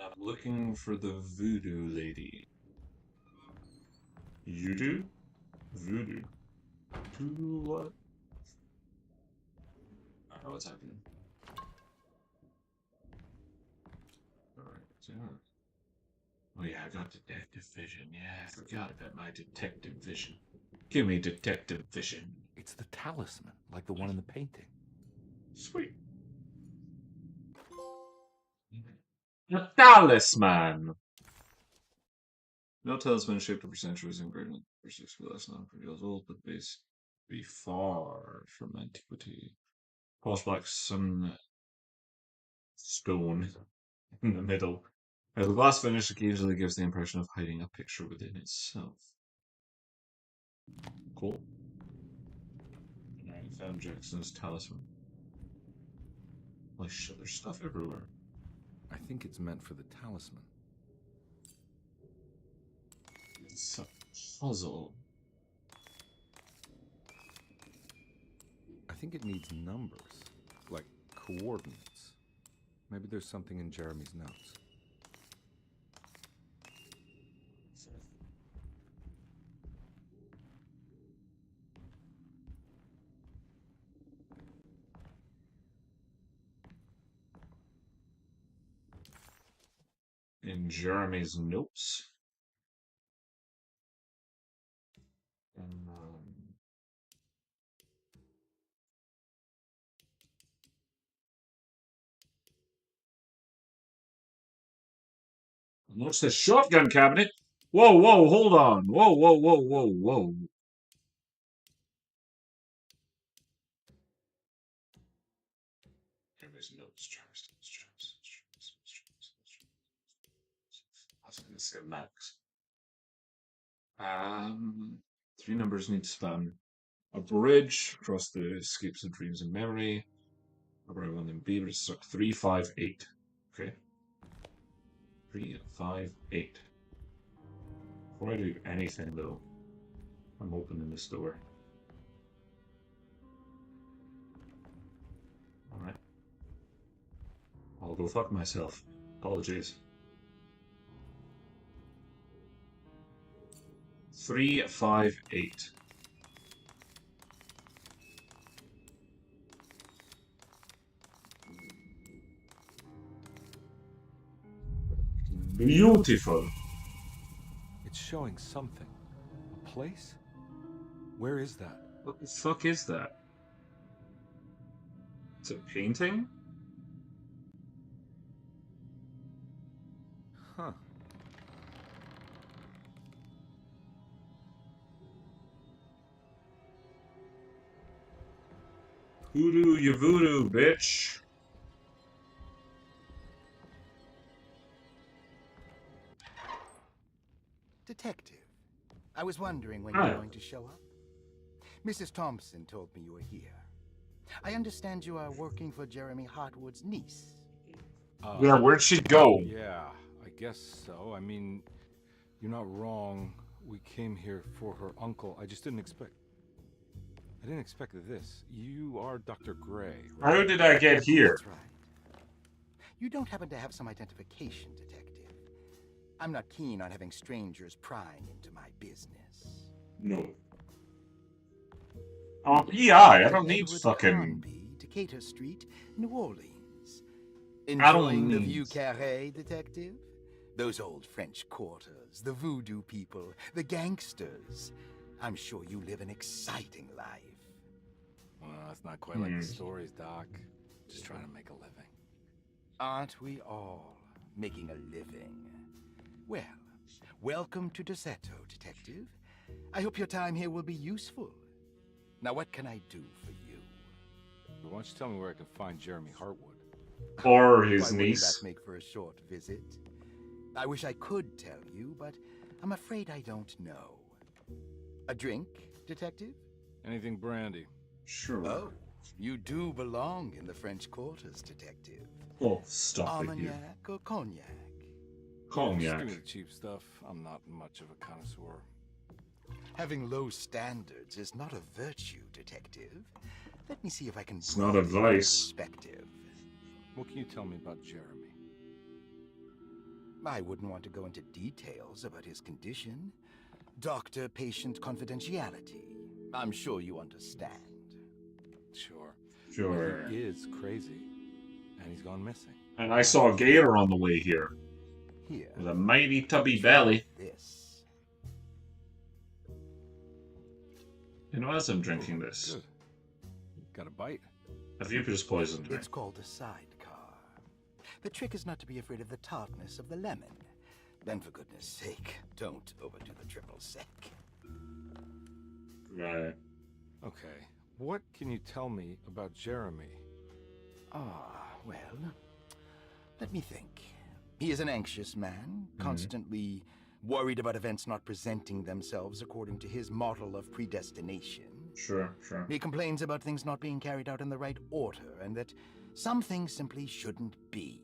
I'm looking for the voodoo lady. You do? Voodoo. Do what? I don't know what's happening. Alright, so. Oh yeah, I got detective vision. Yeah, I forgot about my detective vision. Give me detective vision. It's the talisman, like the one in the painting. Sweet. The talisman! No talisman shaped over centuries engraved in for 60 less known for years old, but base be far from antiquity. Cross black sun stone in the middle. As the glass finish occasionally gives the impression of hiding a picture within itself. Cool. Alright, found Jackson's talisman. Holy shit, there's stuff everywhere. I think it's meant for the talisman. It's a puzzle. I think it needs numbers, like coordinates. Maybe there's something in Jeremy's notes. In Jeremy's notes. What's the shotgun cabinet? Whoa, whoa, hold on. Whoa, whoa, whoa, whoa, whoa. Jeremy's notes, Jeremy's notes, Jeremy's notes, Jeremy's notes. I was going to say Max. Three numbers need to span a bridge across the escapes of dreams and memory. Number one in B, but it's stuck 358. Okay. 358. Before I do anything though, I'm opening this door. Alright. I'll go fuck myself. Apologies. 358. Beautiful. It's showing something. A place? Where is that? What the fuck is that? It's a painting? Huh. Hoodoo you voodoo, bitch. Detective, I was wondering when you were going to show up. Mrs. Thompson told me you were here. I understand you are working for Jeremy Hartwood's niece. Yeah, where'd she go? Yeah, I guess so. I mean, you're not wrong. We came here for her uncle. I just didn't expect... I didn't expect this. You are Dr. Gray, right? How did I get here? That's right. You don't happen to have some identification, Detective. I'm not keen on having strangers prying into my business. No. Oh, yeah, I don't need Edward fucking... Hornby, Decatur Street, New Orleans. I don't Enjoying the need- Vieux Carré, Detective? Those old French quarters, the voodoo people, the gangsters. I'm sure you live an exciting life. Well, it's not quite like the stories, Doc. Just trying to make a living. Aren't we all making a living? Well, welcome to Deseto, Detective. I hope your time here will be useful. Now, what can I do for you? Why don't you tell me where I can find Jeremy Hartwood? Or his Why niece. wouldn't that make for a short visit? I wish I could tell you, but I'm afraid I don't know. A drink, Detective? Anything brandy. Sure. Oh, you do belong in the French quarters, Detective. Oh, stop it, you. Armagnac or cognac? Just Cognac. give me the cheap stuff. I'm not much of a connoisseur. Having low standards is not a virtue, Detective. Let me see if I can It's not broaden your advice. perspective. What can you tell me about Jeremy? I wouldn't want to go into details about his condition. Doctor-patient confidentiality. I'm sure you understand. Sure. Sure. He is crazy, and he's gone missing. And I saw a gator on the way here Here. with a mighty tubby belly. This. You know, as I'm drinking this, Good. Got a bite? have you just poisoned me? It's called a sidecar. The trick is not to be afraid of the tartness of the lemon. Then, for goodness sake, don't overdo the triple sec. Right. Okay. What can you tell me about Jeremy? Well, let me think. He is an anxious man, constantly worried about events not presenting themselves according to his model of predestination. Sure. He complains about things not being carried out in the right order, and that some things simply shouldn't be.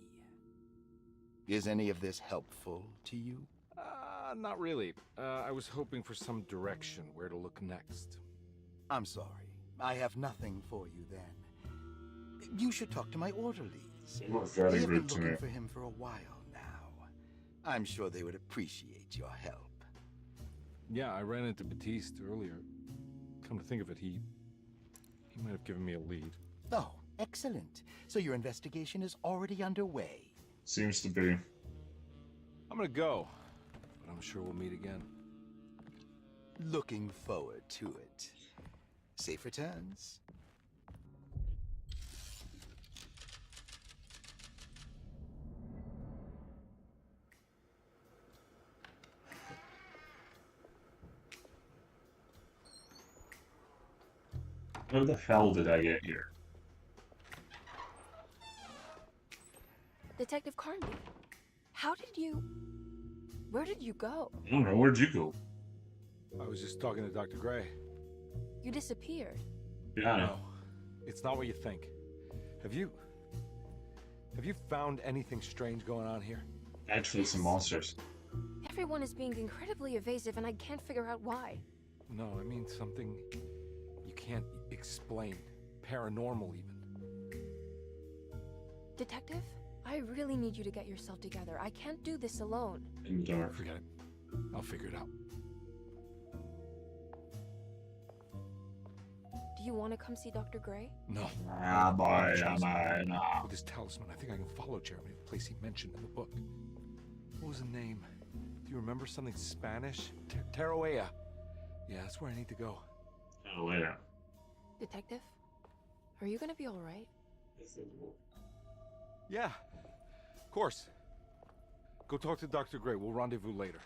Is any of this helpful to you? Not really. I was hoping for some direction where to look next. I'm sorry. I have nothing for you then. You should talk to my orderlies. You were They very have been rude to me. looking for him for a while now. I'm sure they would appreciate your help. Yeah, I ran into Batiste earlier. Come to think of it, he might have given me a lead. Oh, excellent. So your investigation is already underway. Seems to be. I'm gonna go, but I'm sure we'll meet again. Looking forward to it. Safe returns. How the hell did I get here? Detective Carnby, where did you go? I don't know. Where'd you go? I was just talking to Dr. Gray. You disappeared. Yeah, I know. No, it's not what you think. Have you found anything strange going on here? Actually, some monsters. Everyone is being incredibly evasive and I can't figure out why. No, I mean something you can't explain. Paranormal, even. Detective, I really need you to get yourself together. I can't do this alone. In the dark. Forget it. I'll figure it out. Do you want to come see Dr. Gray? No. Ah, boy, am I now. With this talisman, I think I can follow Jeremy to the place he mentioned in the book. What was the name? Do you remember something Spanish? Tarawea. Yeah, that's where I need to go. Oh, yeah. Detective, are you gonna be all right? Yeah, of course. Go talk to Dr. Gray. We'll rendezvous later.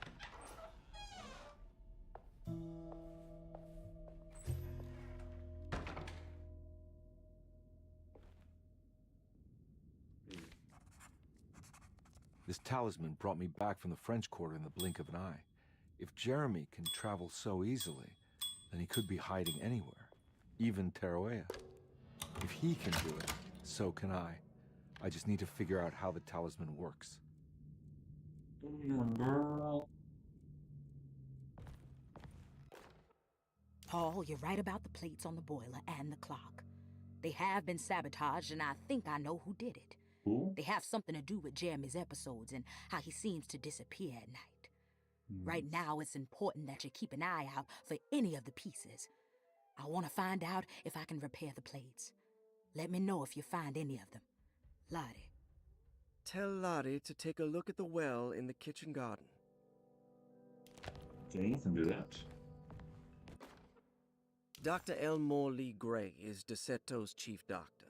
This talisman brought me back from the French Quarter in the blink of an eye. If Jeremy can travel so easily, then he could be hiding anywhere, even Tarawea. If he can do it, so can I. I just need to figure out how the talisman works. Paul, you're right about the plates on the boiler and the clock. They have been sabotaged, and I think I know who did it. Who? They have something to do with Jeremy's episodes and how he seems to disappear at night. Right now, it's important that you keep an eye out for any of the pieces. I want to find out if I can repair the plates. Let me know if you find any of them. Lottie. Tell Lottie to take a look at the well in the kitchen garden. Okay, you can do that. Dr. Elmore Lee Gray is Desetto's chief doctor.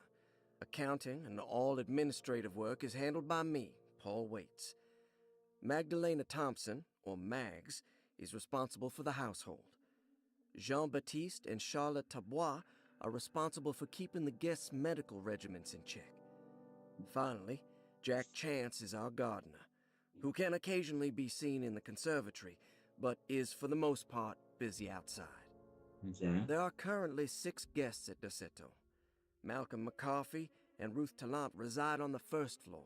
Accounting and all administrative work is handled by me, Paul Waits. Magdalena Thompson, or Mags, is responsible for the household. Jean-Baptiste and Charlotte Tabois are responsible for keeping the guests' medical regimens in check. Finally, Jack Chance is our gardener, who can occasionally be seen in the conservatory, but is for the most part busy outside. Okay. There are currently 6 guests at Desetto. Malcolm McCarthy and Ruth Tallant reside on the first floor.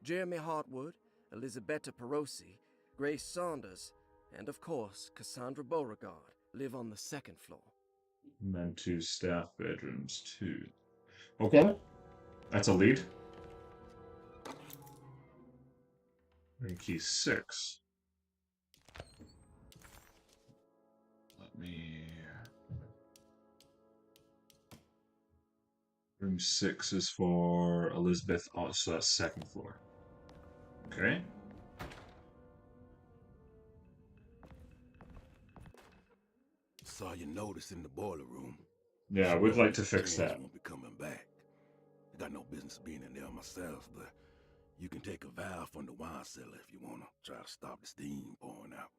Jeremy Hartwood, Elisabetta Perosi, Grace Saunders, and of course, Cassandra Beauregard live on the second floor. And then 2 staff bedrooms, too. Okay. That's a lead. Room key 6. Let me... Room 6 is for Elizabeth, so that's 2nd floor. Okay. Saw your notice in the boiler room. Yeah, I Should would know like to these fix cans that. won't be coming back. I got no business being in there myself, but you can take a valve from the wine cellar if you wanna try to stop the steam pouring out.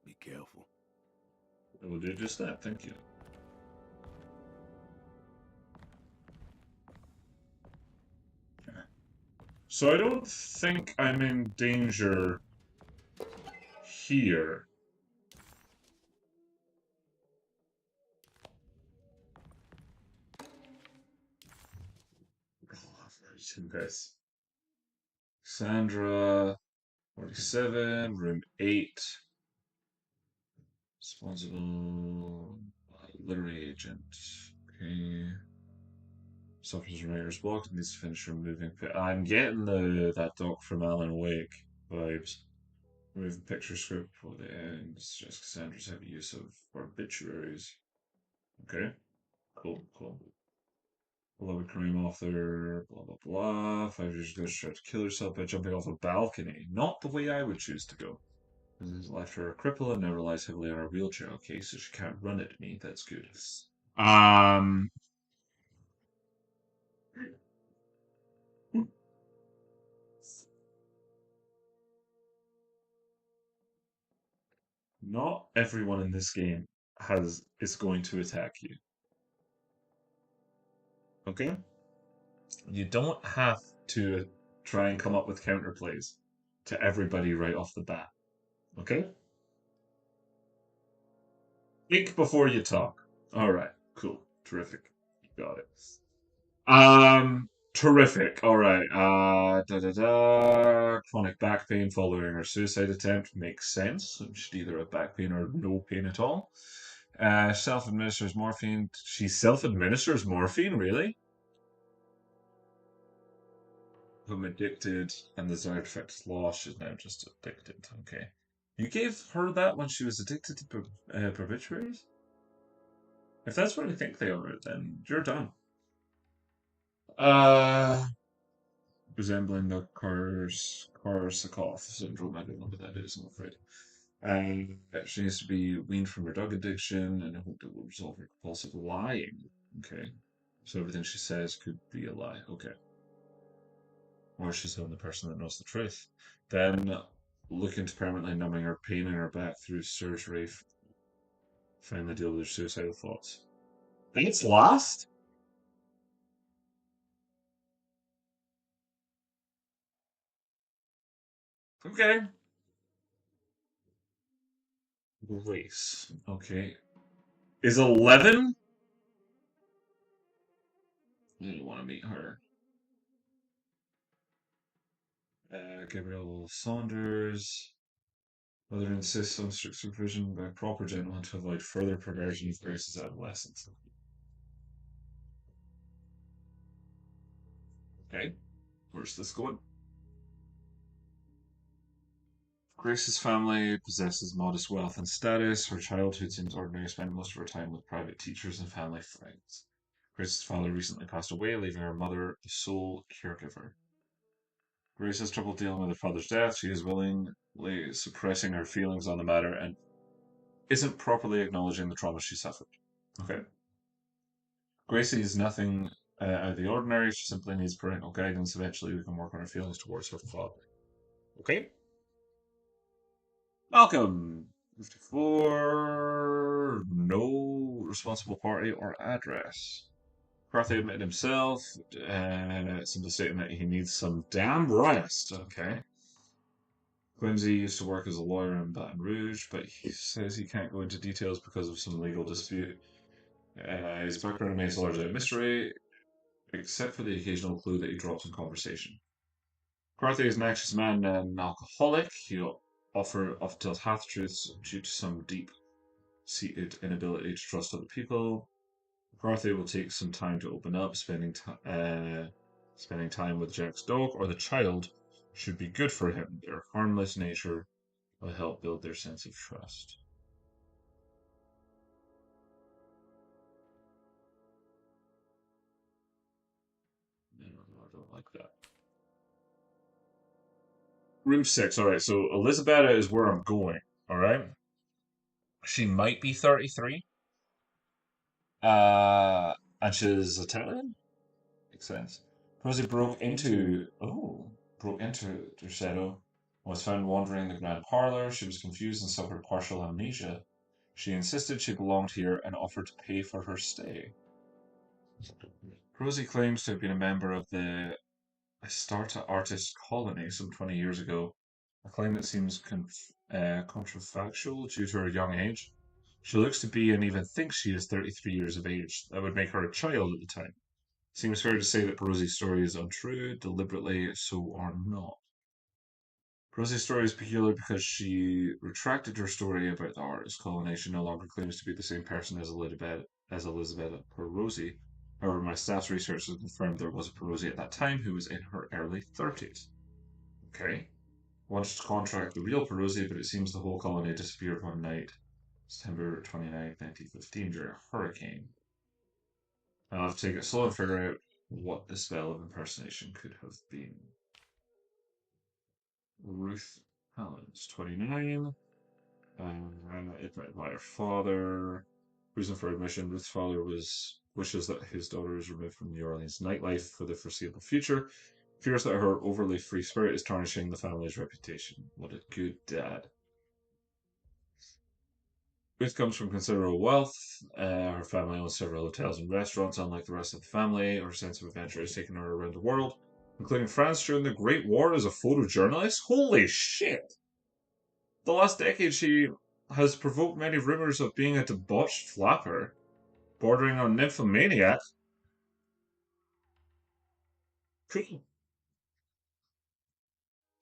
Be careful. I will do just that, thank you. Okay. So I don't think I'm in danger here. This. Sandra, 47, room 8. Responsible literary agent. Okay. Suffers from writer's block and needs to finish removing. I'm getting that doc from Alan Wake vibes. Removing picture script for the end. Just Cassandra's heavy use of obituaries. Okay. Cool, cool. Beloved crime author, blah blah blah. 5 years ago, she tried to kill herself by jumping off a balcony. Not the way I would choose to go. This left her a cripple and now relies heavily on her wheelchair. Okay, so she can't run at me. That's good. Um. Not everyone in this game is going to attack you. Okay? You don't have to try and come up with counterplays to everybody right off the bat. Okay? Think before you talk. Alright, cool. Terrific. Got it. Terrific. Alright. Chronic back pain following her suicide attempt makes sense. She'd either have back pain or no pain at all. Self-administers morphine. She self-administers morphine, really? Whom addicted and the desired effect is lost. She's now just addicted. Okay. You gave her that when she was addicted to barbiturates? If that's what I think they are, then you're done. Resembling the Korsakoff syndrome. I don't know what that is, I'm afraid. She needs to be weaned from her drug addiction, and I hope it will resolve her compulsive lying. Okay. So everything she says could be a lie. Okay. Or she's the only person that knows the truth. Then, look into permanently numbing her pain in her back through surgery. Finally deal with her suicidal thoughts. That's last? Okay. Grace. Okay. Is 11? I don't want to meet her. Gabrielle Saunders. Mother insists on strict supervision by a proper gentleman to avoid further perversion of Grace's adolescence. Okay. Where's this going? Grace's family possesses modest wealth and status. Her childhood seems ordinary, spending most of her time with private teachers and family friends. Grace's father recently passed away, leaving her mother the sole caregiver. Grace has trouble dealing with her father's death. She is willingly suppressing her feelings on the matter and isn't properly acknowledging the trauma she suffered. Okay. Gracie is nothing out of the ordinary. She simply needs parental guidance. Eventually, we can work on her feelings towards her father. Okay. Malcolm, 54, no responsible party or address. Carthy admitted himself, simply stating that he needs some damn rest. Okay. Quincy used to work as a lawyer in Baton Rouge, but he says he can't go into details because of some legal dispute. His background remains largely a mystery, except for the occasional clue that he drops in conversation. Carthy is an anxious man and an alcoholic. He often tells half-truths due to some deep-seated inability to trust other people. McCarthy will take some time to open up, spending time with Jack's dog or the child should be good for him. Their harmless nature will help build their sense of trust. No, I don't like that. Room 6. All right, so Elizabeth is where I'm going. All right. She might be 33. And she's Italian? Makes sense. Rosie broke into Derceto and was found wandering in the grand parlor. She was confused and suffered partial amnesia. She insisted she belonged here and offered to pay for her stay. Rosie claims to have been a member of the Astarta artist colony some 20 years ago, a claim that seems controversial due to her young age. She looks to be and even thinks she is 33 years of age. That would make her a child at the time. Seems fair to say that Rosie's story is untrue, deliberately so or not. Rosie's story is peculiar because she retracted her story about the artist colony. She no longer claims to be the same person as Elizabeth Rosie. However, my staff's research has confirmed there was a Rosie at that time who was in her early 30s. Okay. Wanted to contract the real Perosi, but it seems the whole colony disappeared one night, September 29, 1915, during a hurricane. I'll have to take it slow and figure out what the spell of impersonation could have been. Ruth Collins, 29. By her father. Reason for admission: Ruth's father wishes that his daughter is removed from New Orleans nightlife for the foreseeable future. Fears that her overly free spirit is tarnishing the family's reputation. What a good dad. Ruth comes from considerable wealth. Her family owns several hotels and restaurants. Unlike the rest of the family, her sense of adventure has taken her around the world, including France during the Great War as a photojournalist. Holy shit! The last decade, she has provoked many rumors of being a debauched flapper, bordering on nymphomaniac. Cool.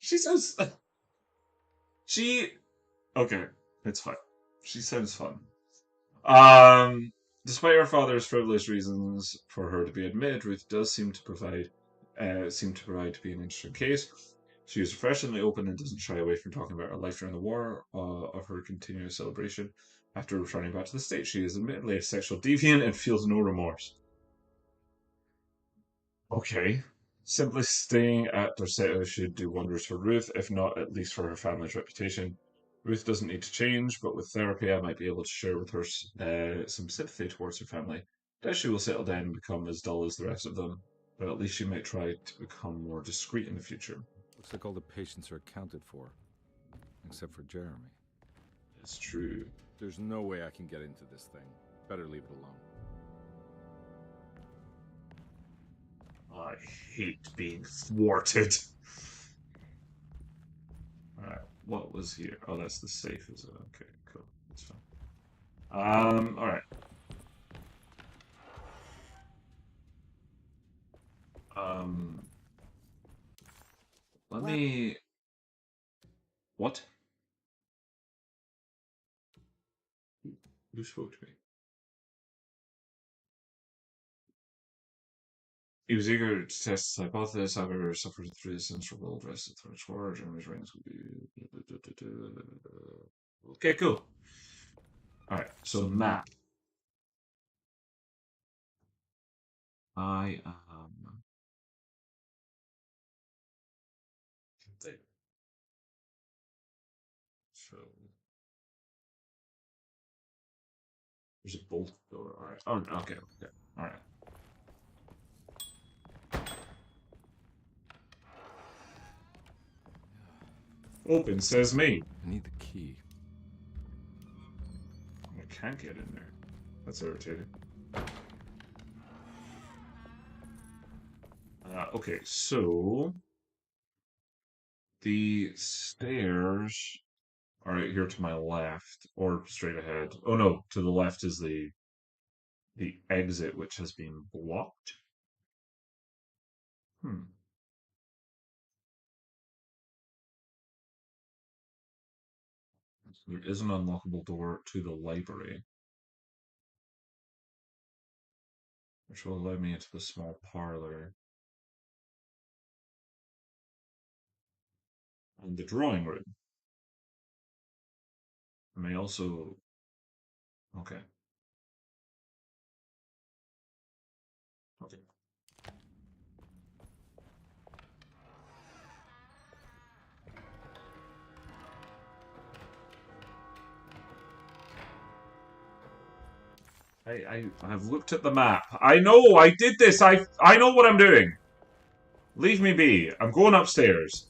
She says. She. Okay, it's fine. She sounds fun. Despite her father's frivolous reasons for her to be admitted, Ruth does seem to provide to be an interesting case. She is refreshingly open and doesn't shy away from talking about her life during the war, of her continuous celebration. After returning back to the States, she is admittedly a sexual deviant and feels no remorse. Okay. Simply staying at Dorsetto should do wonders for Ruth, if not at least for her family's reputation. Ruth doesn't need to change, but with therapy, I might be able to share with her some sympathy towards her family. Doubt she will settle down and become as dull as the rest of them, but at least she might try to become more discreet in the future. Looks like all the patients are accounted for, except for Jeremy. It's true. There's no way I can get into this thing. Better leave it alone. I hate being thwarted. Alright, what was here? Oh, that's the safe, is it? Okay, cool. That's fine. Alright. Let me... What? Who spoke to me? He was eager to test the hypothesis, however, suffered through the sensible dress of the war. Jeremy's reigns would be. Okay, cool. Alright, so map. I am. There. So. There's a bolt door. Alright. Oh, okay. Alright. Open, says me. I need the key. I can't get in there. That's irritating. Okay, so the stairs are right here to my left, or straight ahead. Oh no, to the left is the exit, which has been blocked. There is an unlockable door to the library, which will allow me into the small parlor. And the drawing room. I may also... Okay. Okay. I've looked at the map. I know, I did this. I know what I'm doing. Leave me be. I'm going upstairs.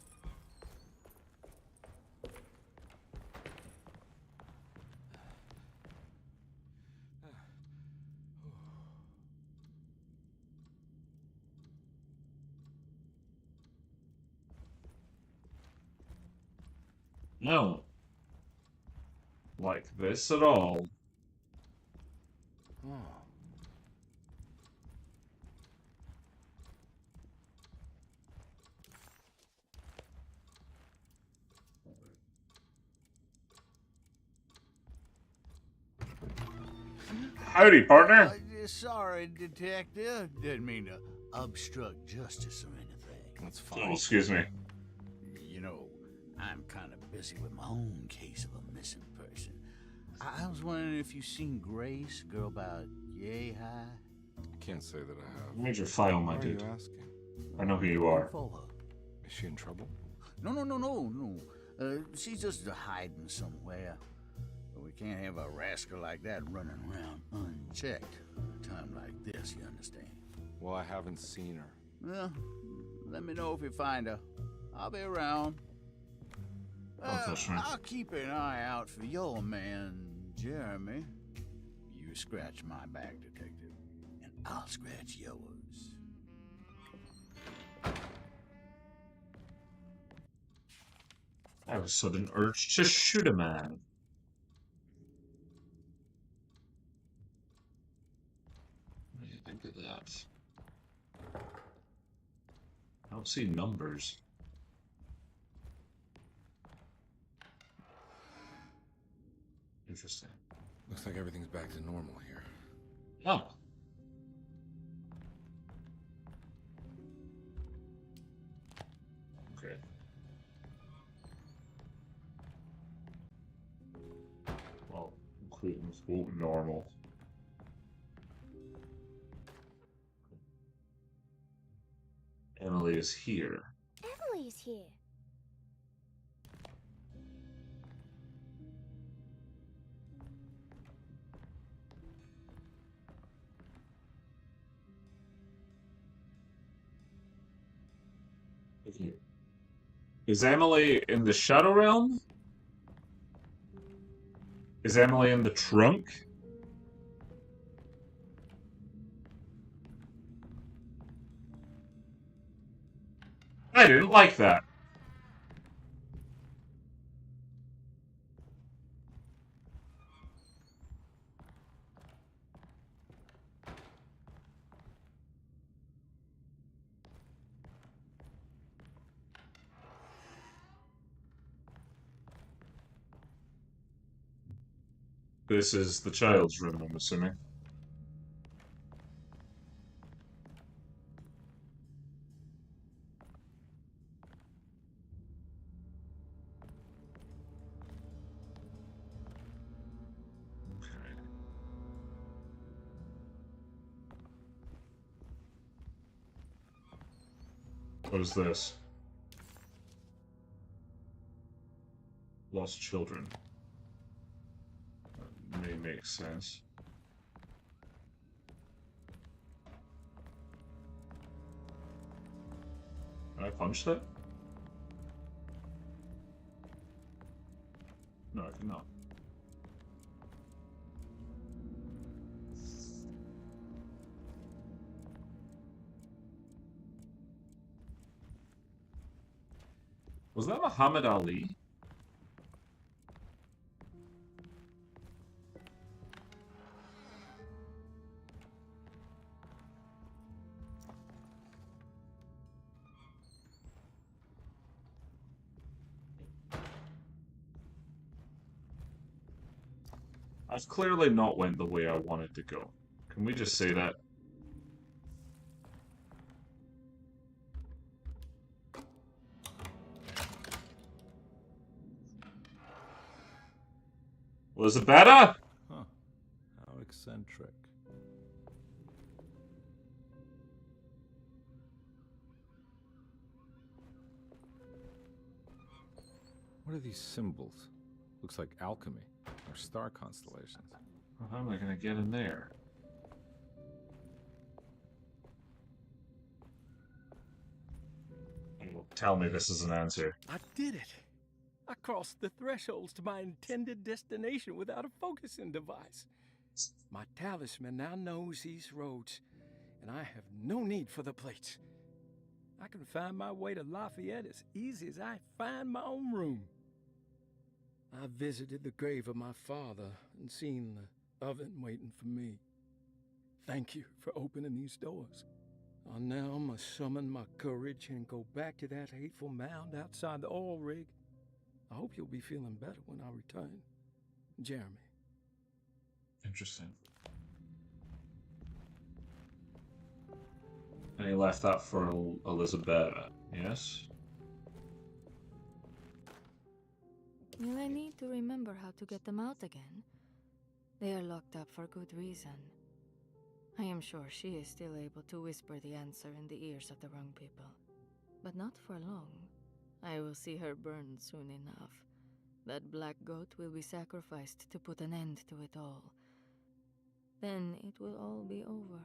No. Like this at all. Oh. Howdy, partner. Sorry, Detective. Didn't mean to obstruct justice or anything. That's Oh, fine. excuse me. You know, I'm kind of busy with my own case of a missing person. I was wondering if you've seen Grace, girl about yay high. I can't say that I have. Read your file, my Why are dude. you asking? I know who you are. For her. Is she in trouble? No. She's just hiding somewhere. We can't have a rascal like that running around unchecked. At a time like this, you understand? Well, I haven't seen her. Well, let me know if you find her. I'll be around. I'll keep an eye out for your man, Jeremy. You scratch my back, Detective, and I'll scratch yours. I have a sudden urge to shoot a man. What do you think of that? I don't see numbers. Interesting. Looks like everything's back to normal here. Oh. Okay. Well, including school normal. Emily is here. Emily's here. Is Emily in the Shadow Realm? Is Emily in the trunk? I didn't like that. This is the child's room, I'm assuming. Okay. What is this? Lost children. May make sense. Can I punch that? No, I cannot. Was that Muhammad Ali? That's clearly not went the way I wanted to go. Can we just say that? Was it better? Huh. How eccentric. What are these symbols? Looks like alchemy or star constellations. Well, how am I gonna get in there? Tell me this is an answer. I did it. I crossed the thresholds to my intended destination without a focusing device. My talisman now knows these roads, and I have no need for the plates. I can find my way to Lafayette as easy as I find my own room. I visited the grave of my father and seen the oven waiting for me. Thank you for opening these doors. I now must summon my courage and go back to that hateful mound outside the oil rig. I hope you'll be feeling better when I return. Jeremy. Interesting. And he left that for Elizabeth, yes? Will I need to remember how to get them out again? They are locked up for good reason. I am sure she is still able to whisper the answer in the ears of the wrong people. But not for long. I will see her burned soon enough. That black goat will be sacrificed to put an end to it all. Then it will all be over.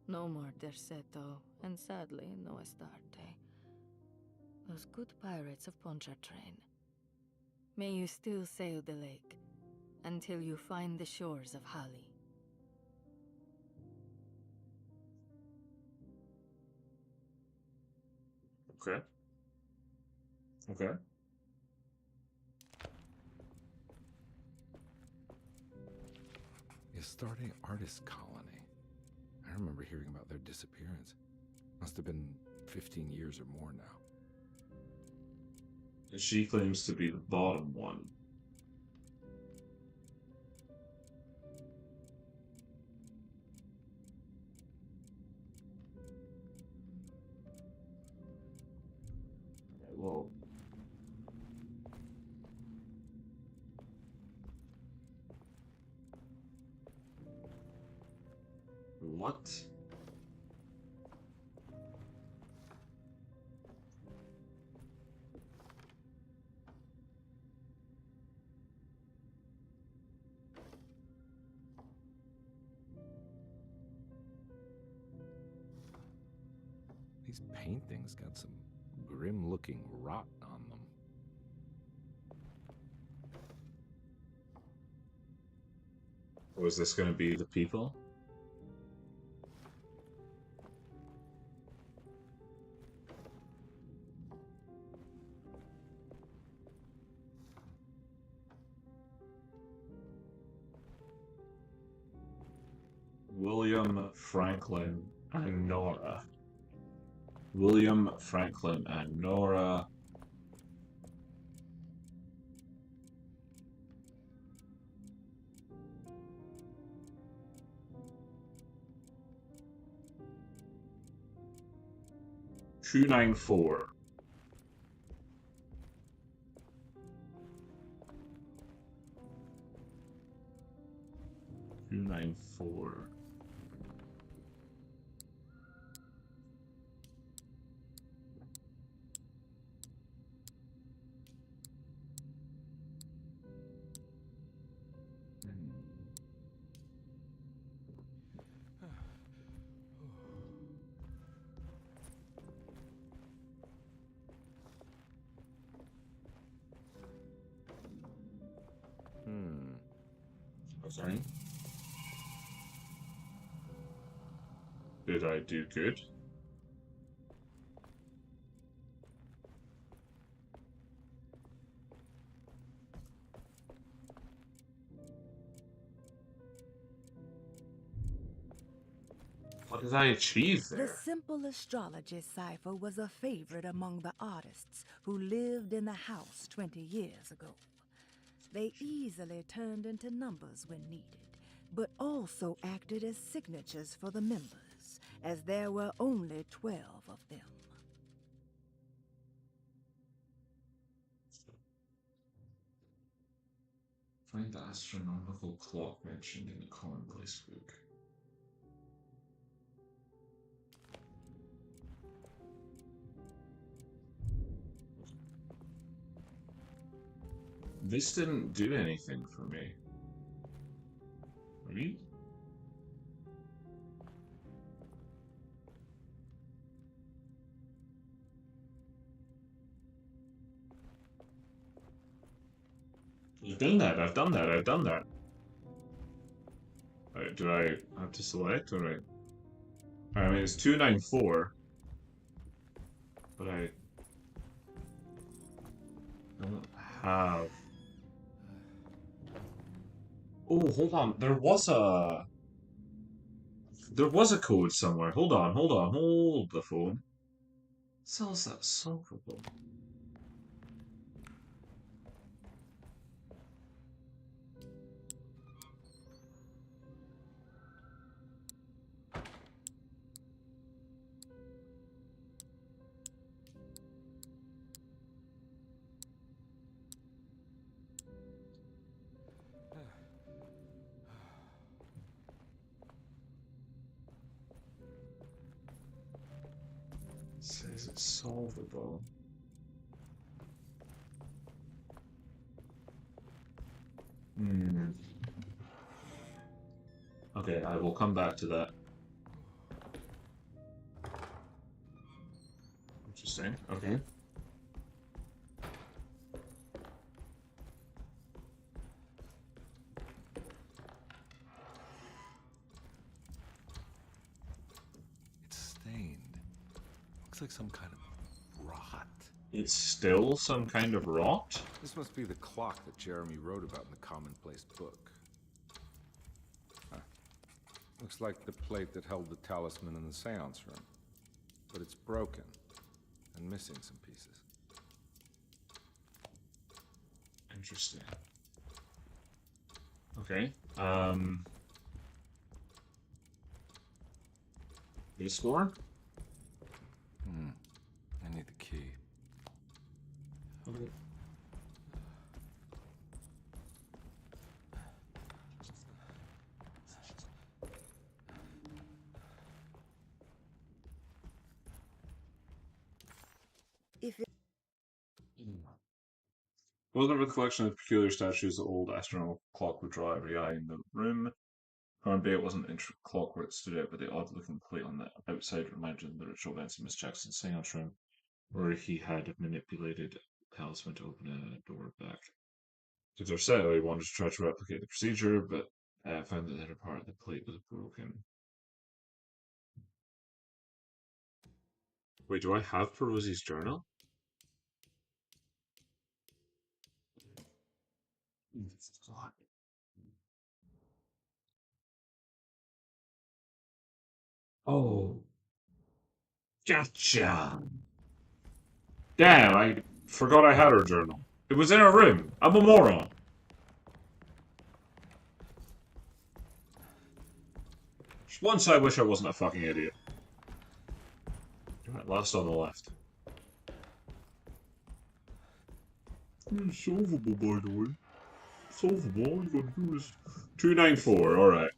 No more Derceto, and sadly, no Astarte. Those good pirates of Pontchartrain. May you still sail the lake, until you find the shores of Hali. Okay. Okay. The Astarte Artist Colony. I remember hearing about their disappearance. Must have been 15 years or more now. She claims to be the bottom one. Whoa. What? These paintings got some grim-looking rot on them. Was this going to be the people? William Franklin and Nora. William Franklin and Nora. $294. $294. Sorry. Did I do good? What did I achieve there? The simple astrology cipher was a favorite among the artists who lived in the house 20 years ago. They easily turned into numbers when needed, but also acted as signatures for the members, as there were only 12 of them. Find the astronomical clock mentioned in the commonplace book. This didn't do anything for me. Right? I've done that, I've done that, I've done that. Alright, do I have to select? Alright. I mean, it's 294. But I don't have... Oh, hold on. There was a code somewhere. Hold on, hold the phone. Sells that solvable. Says it's solvable. Okay, I will come back to that. Interesting. Okay. It's stained. Looks like some kind of rot. It's still some kind of rot? This must be the clock that Jeremy wrote about in the commonplace book. Huh. Looks like the plate that held the talisman in the seance room. But it's broken and missing some pieces. Interesting. Okay. This door? I need the key. Okay. If it Well, there a collection of peculiar statues the old astronomical clock would draw every eye in the room. Hornby, it wasn't an clock where it stood out, but the odd-looking plate on the outside reminded him of the ritual events in Miss Jackson's seance room, where he had manipulated the talisman to open a door back to Dorsetto. He wanted to try to replicate the procedure, but found that the inner part of the plate was broken. Wait, do I have Perosi's journal? God. Oh. Gotcha. Damn, I forgot I had her journal. It was in her room. I'm a moron. Just once I wish I wasn't a fucking idiot. Right, last on the left. It's solvable, by the way. Solvable, all you gotta do is... 294, alright.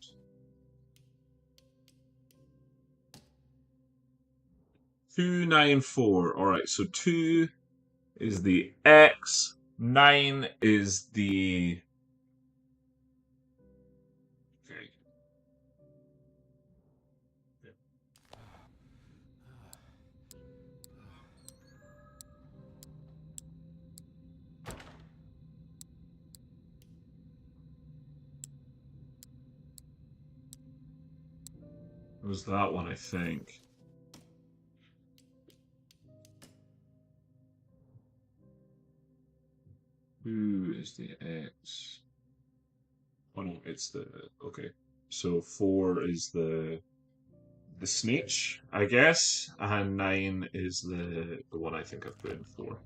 Alright, so 2 is the X, 9 is the... Okay. It was that one, I think. Who is the X? Oh no, it's the... Okay. So 4 is the snitch, I guess, and 9 is the one I think I've put in 4.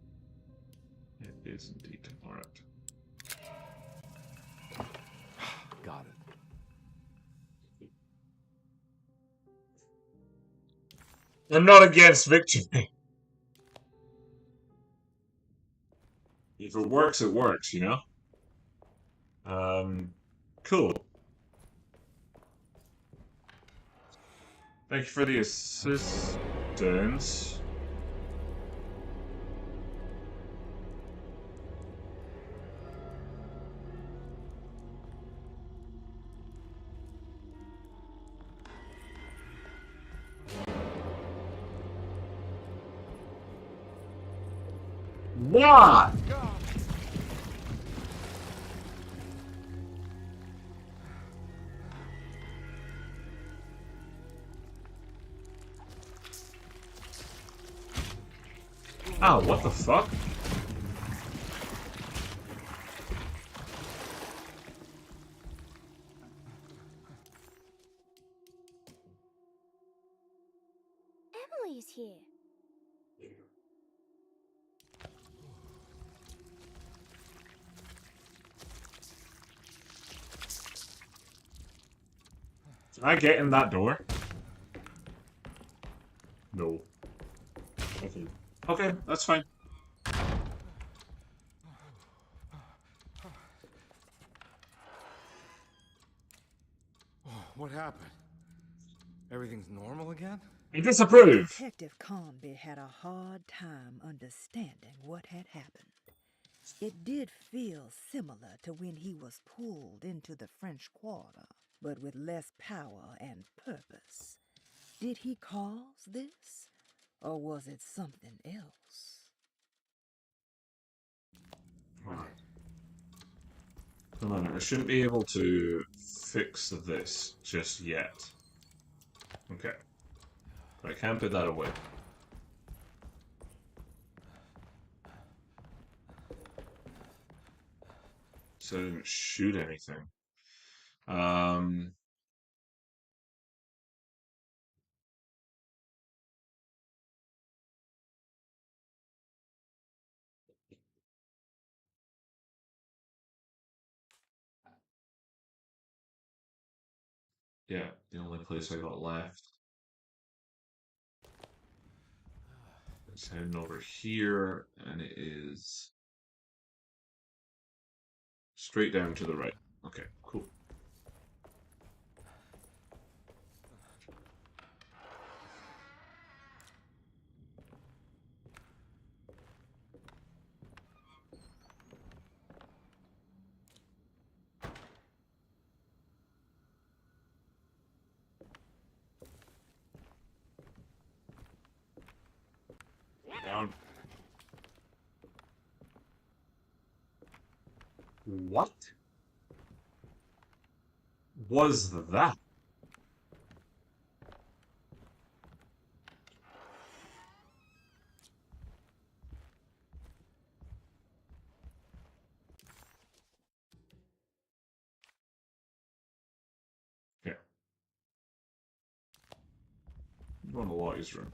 It is indeed. Alright. Got it. I'm not against victory. If it works, you know? Cool. Thank you for the assistance. What? Oh, what the fuck? Emily's here. Can I get in that door? No. Okay. Okay, that's fine. What happened? Everything's normal again? I disapprove. Detective Conby had a hard time understanding what had happened. It did feel similar to when he was pulled into the French Quarter, but with less power and purpose. Did he cause this, or was it something else? Come on, I shouldn't be able to fix this just yet. Okay. I can't put that away. So I didn't shoot anything. Yeah, the only place I got left. It's heading over here, and it is straight down to the right. Okay, cool. Down. What was that? Okay. Go in the Lottie's room.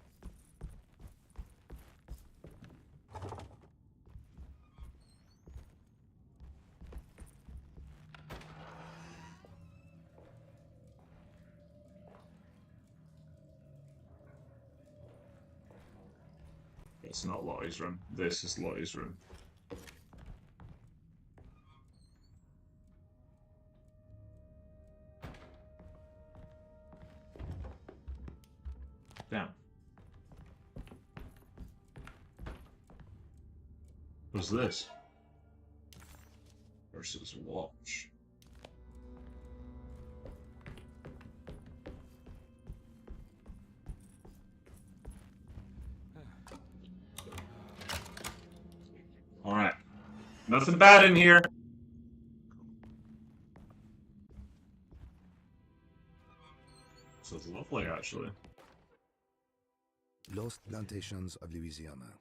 It's not Lottie's room. This is Lottie's room. Damn. What's this? Versus watch. Alright. Nothing bad in here. So it's lovely, actually. Lost Plantations of Louisiana.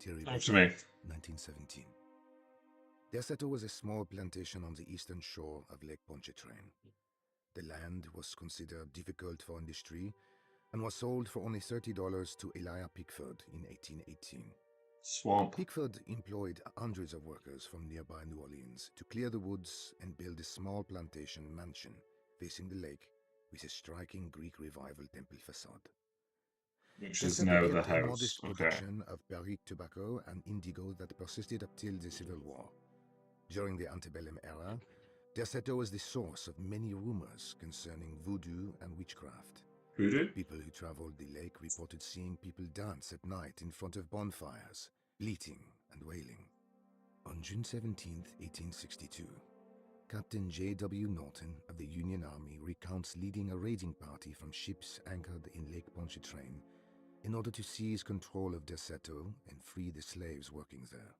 Thierry Thanks to Baker, me. 1917. Deseto was a small plantation on the eastern shore of Lake Pontchartrain. The land was considered difficult for industry and was sold for only $30 to Elijah Pickford in 1818. Swamp. Pickford employed hundreds of workers from nearby New Orleans to clear the woods and build a small plantation mansion facing the lake with a striking Greek Revival temple facade. Which is now the kept a house. modest Okay. production of barrique tobacco and indigo that persisted up till the Civil War. During the antebellum era, Derceto is the source of many rumors concerning voodoo and witchcraft. Voodoo? People who traveled the lake reported seeing people dance at night in front of bonfires, bleating and wailing. On June 17, 1862, Captain J.W. Norton of the Union Army recounts leading a raiding party from ships anchored in Lake Pontchartrain in order to seize control of Derceto and free the slaves working there.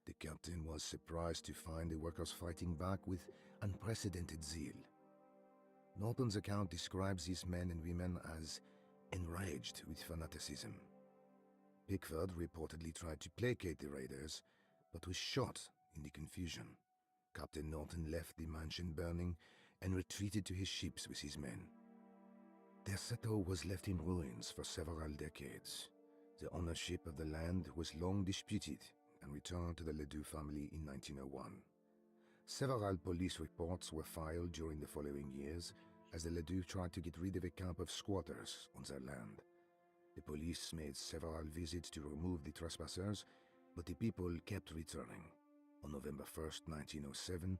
The captain was surprised to find the workers fighting back with unprecedented zeal. Norton's account describes these men and women as enraged with fanaticism. Pickford reportedly tried to placate the raiders, but was shot in the confusion. Captain Norton left the mansion burning and retreated to his ships with his men. Derceto was left in ruins for several decades. The ownership of the land was long disputed and returned to the Ledoux family in 1901. Several police reports were filed during the following years as the Ledoux tried to get rid of a camp of squatters on their land. The police made several visits to remove the trespassers, but the people kept returning. On November 1st, 1907,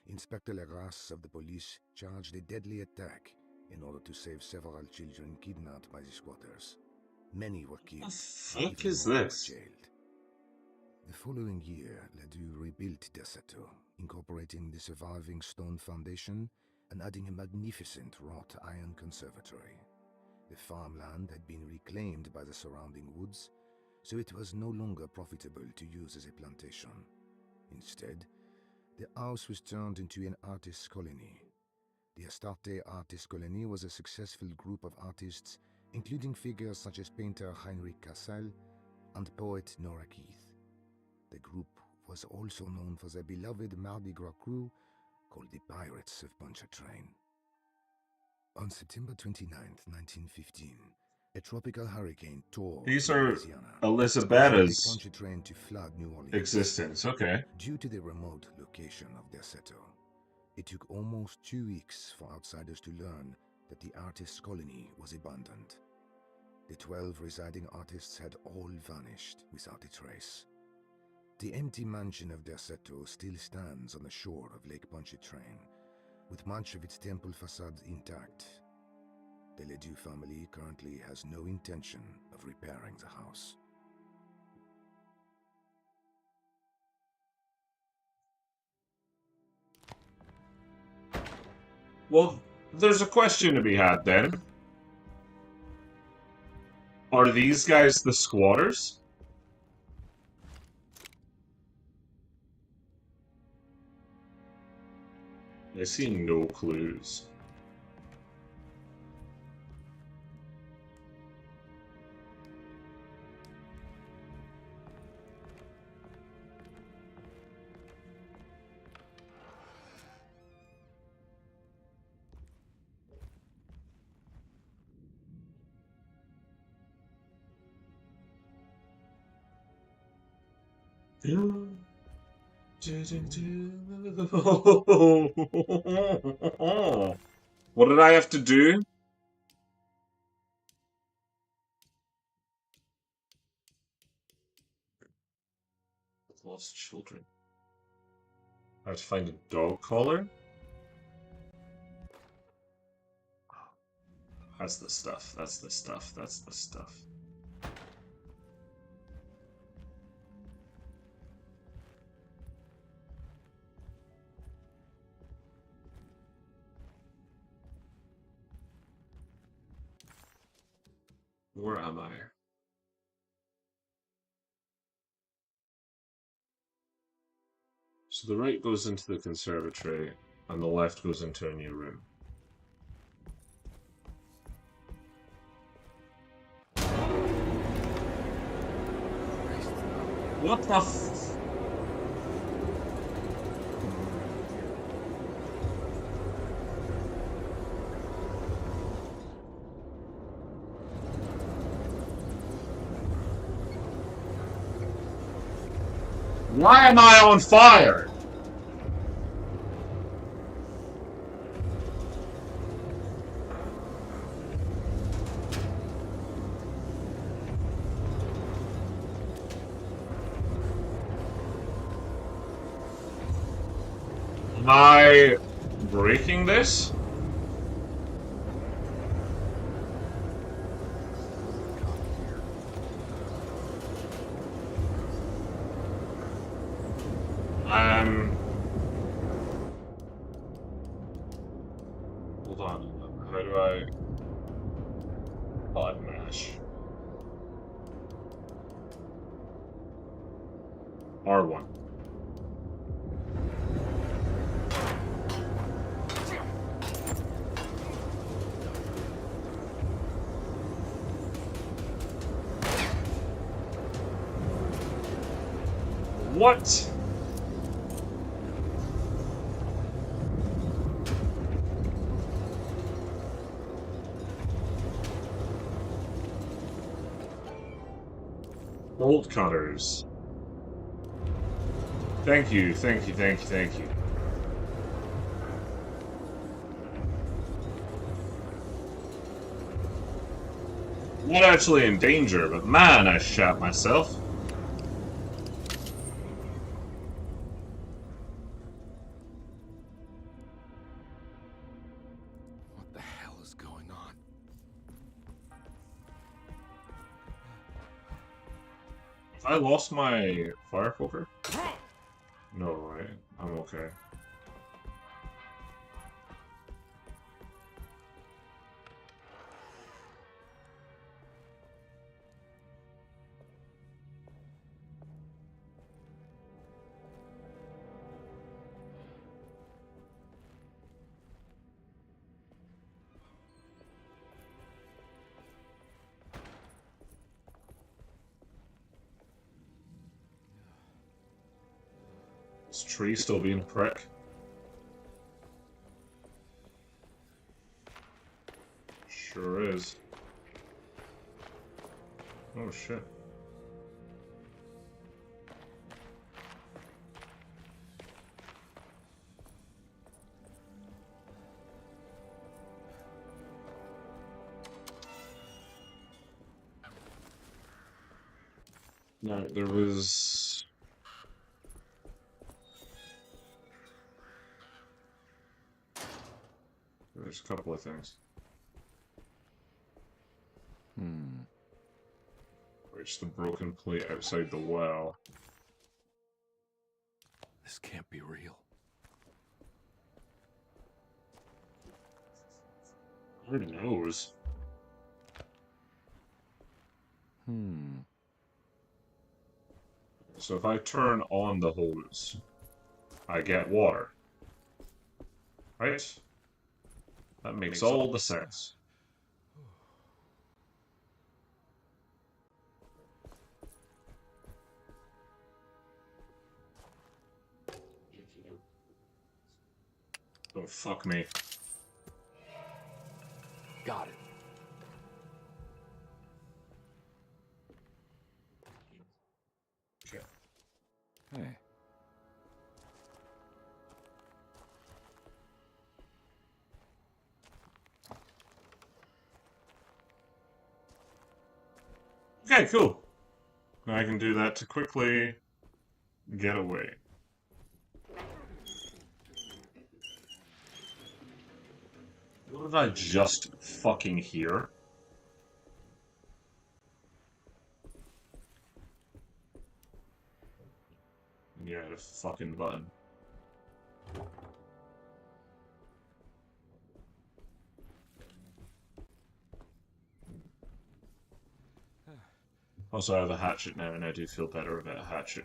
Inspector Legras of the police charged a deadly attack in order to save several children kidnapped by the squatters. Many were killed. What the fuck even is more were this? jailed. The following year, Ledoux rebuilt Derceto, incorporating the surviving stone foundation and adding a magnificent wrought iron conservatory. The farmland had been reclaimed by the surrounding woods, so it was no longer profitable to use as a plantation. Instead, the house was turned into an artist's colony. The Astarte Artist Colony was a successful group of artists, including figures such as painter Heinrich Cassel and poet Nora Keith. The group was also known for their beloved Mardi Gras crew called the Pirates of Pontchartrain. On September 29, 1915, a tropical hurricane tore These through are Louisiana, Elisabetta's causing Lake Pontchartrain to flood New Orleans. existence. Okay. Due to the remote location of Derceto, it took almost 2 weeks for outsiders to learn that the artist's colony was abandoned. The 12 residing artists had all vanished without a trace. The empty mansion of Derceto still stands on the shore of Lake Pontchartrain, with much of its temple facade intact. The Ledoux family currently has no intention of repairing the house. Well, there's a question to be had then. Are these guys the squatters? I see no clues. What did I have to do? Lost children. I have to find a dog collar? That's the stuff. That's the stuff. That's the stuff. Where am I? So the right goes into the conservatory, and the left goes into a new room. What the f... Why am I on fire? Am I breaking this? Hold on. How do I pod mash? R1. What? Bolt cutters. Thank you, thank you, thank you, thank you. Not actually in danger, but man, I shat myself. What the hell is going on? Have I lost my fire poker? No, right? I'm okay. This tree still being a prick. Sure is. Oh shit. No, there was... There's a couple of things. Which the broken plate outside the well. This can't be real. Who knows? So if I turn on the hose, I get water. Right? That makes all the sense. Oh, fuck me. Got it. Okay. Hey. Okay, cool. Now I can do that to quickly get away. What did I just fucking hear? Yeah, the fucking button. Also, I have a hatchet now, and I do feel better about a hatchet.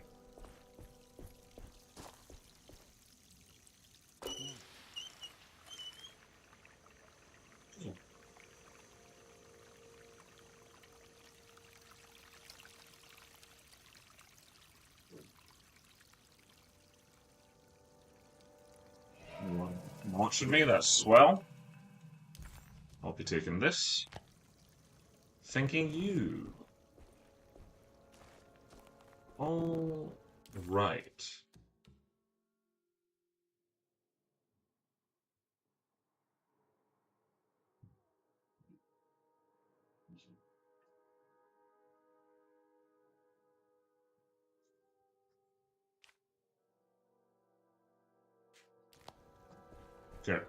Watching me, that's swell. I'll be taking this. Thanking you. All right. Okay.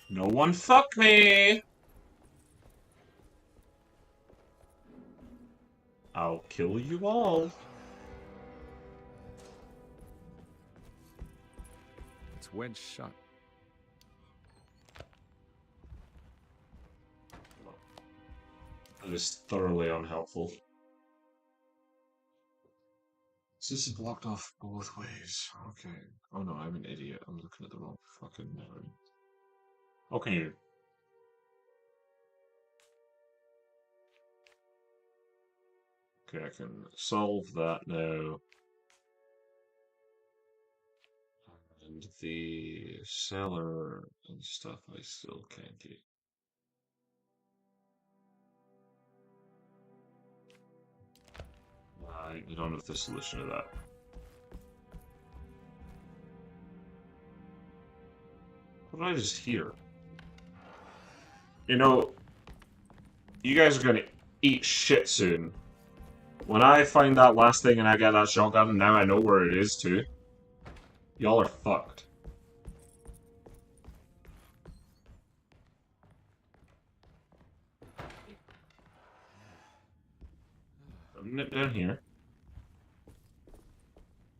No one fuck me! I'll kill you all. It's wedge shut. That is thoroughly unhelpful. This is blocked off both ways. Okay. Oh no, I'm an idiot. I'm looking at the wrong fucking map. Okay. Okay, I can solve that now. And the cellar and stuff I still can't get. I don't have the solution to that. What did I just hear? You know, you guys are gonna eat shit soon. When I find that last thing and I get that shotgun, and now I know where it is too. Y'all are fucked. I'm down here.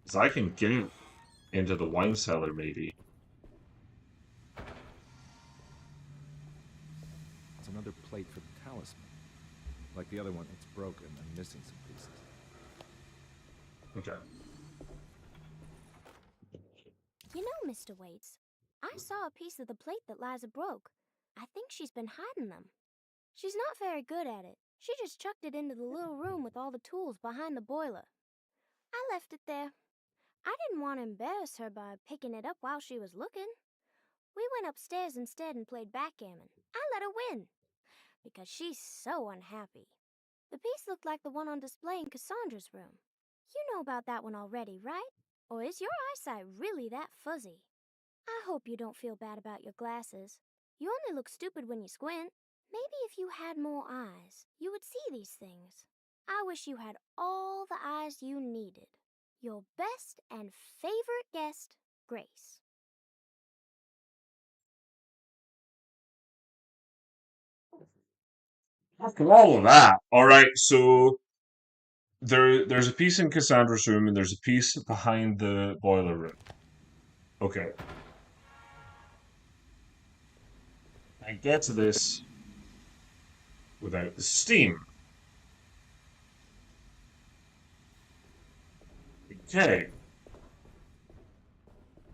Because I can get into the wine cellar, maybe. It's another plate for the talisman. Like the other one, it's broken and missing some pieces. Okay. You know, Mr. Waits, I saw a piece of the plate that Liza broke. I think she's been hiding them. She's not very good at it. She just chucked it into the little room with all the tools behind the boiler. I left it there. I didn't want to embarrass her by picking it up while she was looking. We went upstairs instead and played backgammon. I let her win, because she's so unhappy. The piece looked like the one on display in Cassandra's room. You know about that one already, right? Or is your eyesight really that fuzzy? I hope you don't feel bad about your glasses. You only look stupid when you squint. Maybe if you had more eyes, you would see these things. I wish you had all the eyes you needed. Your best and favorite guest, Grace. After all of that, alright, so there's a piece in Cassandra's room and there's a piece behind the boiler room. Okay. I get to this without the steam. Okay.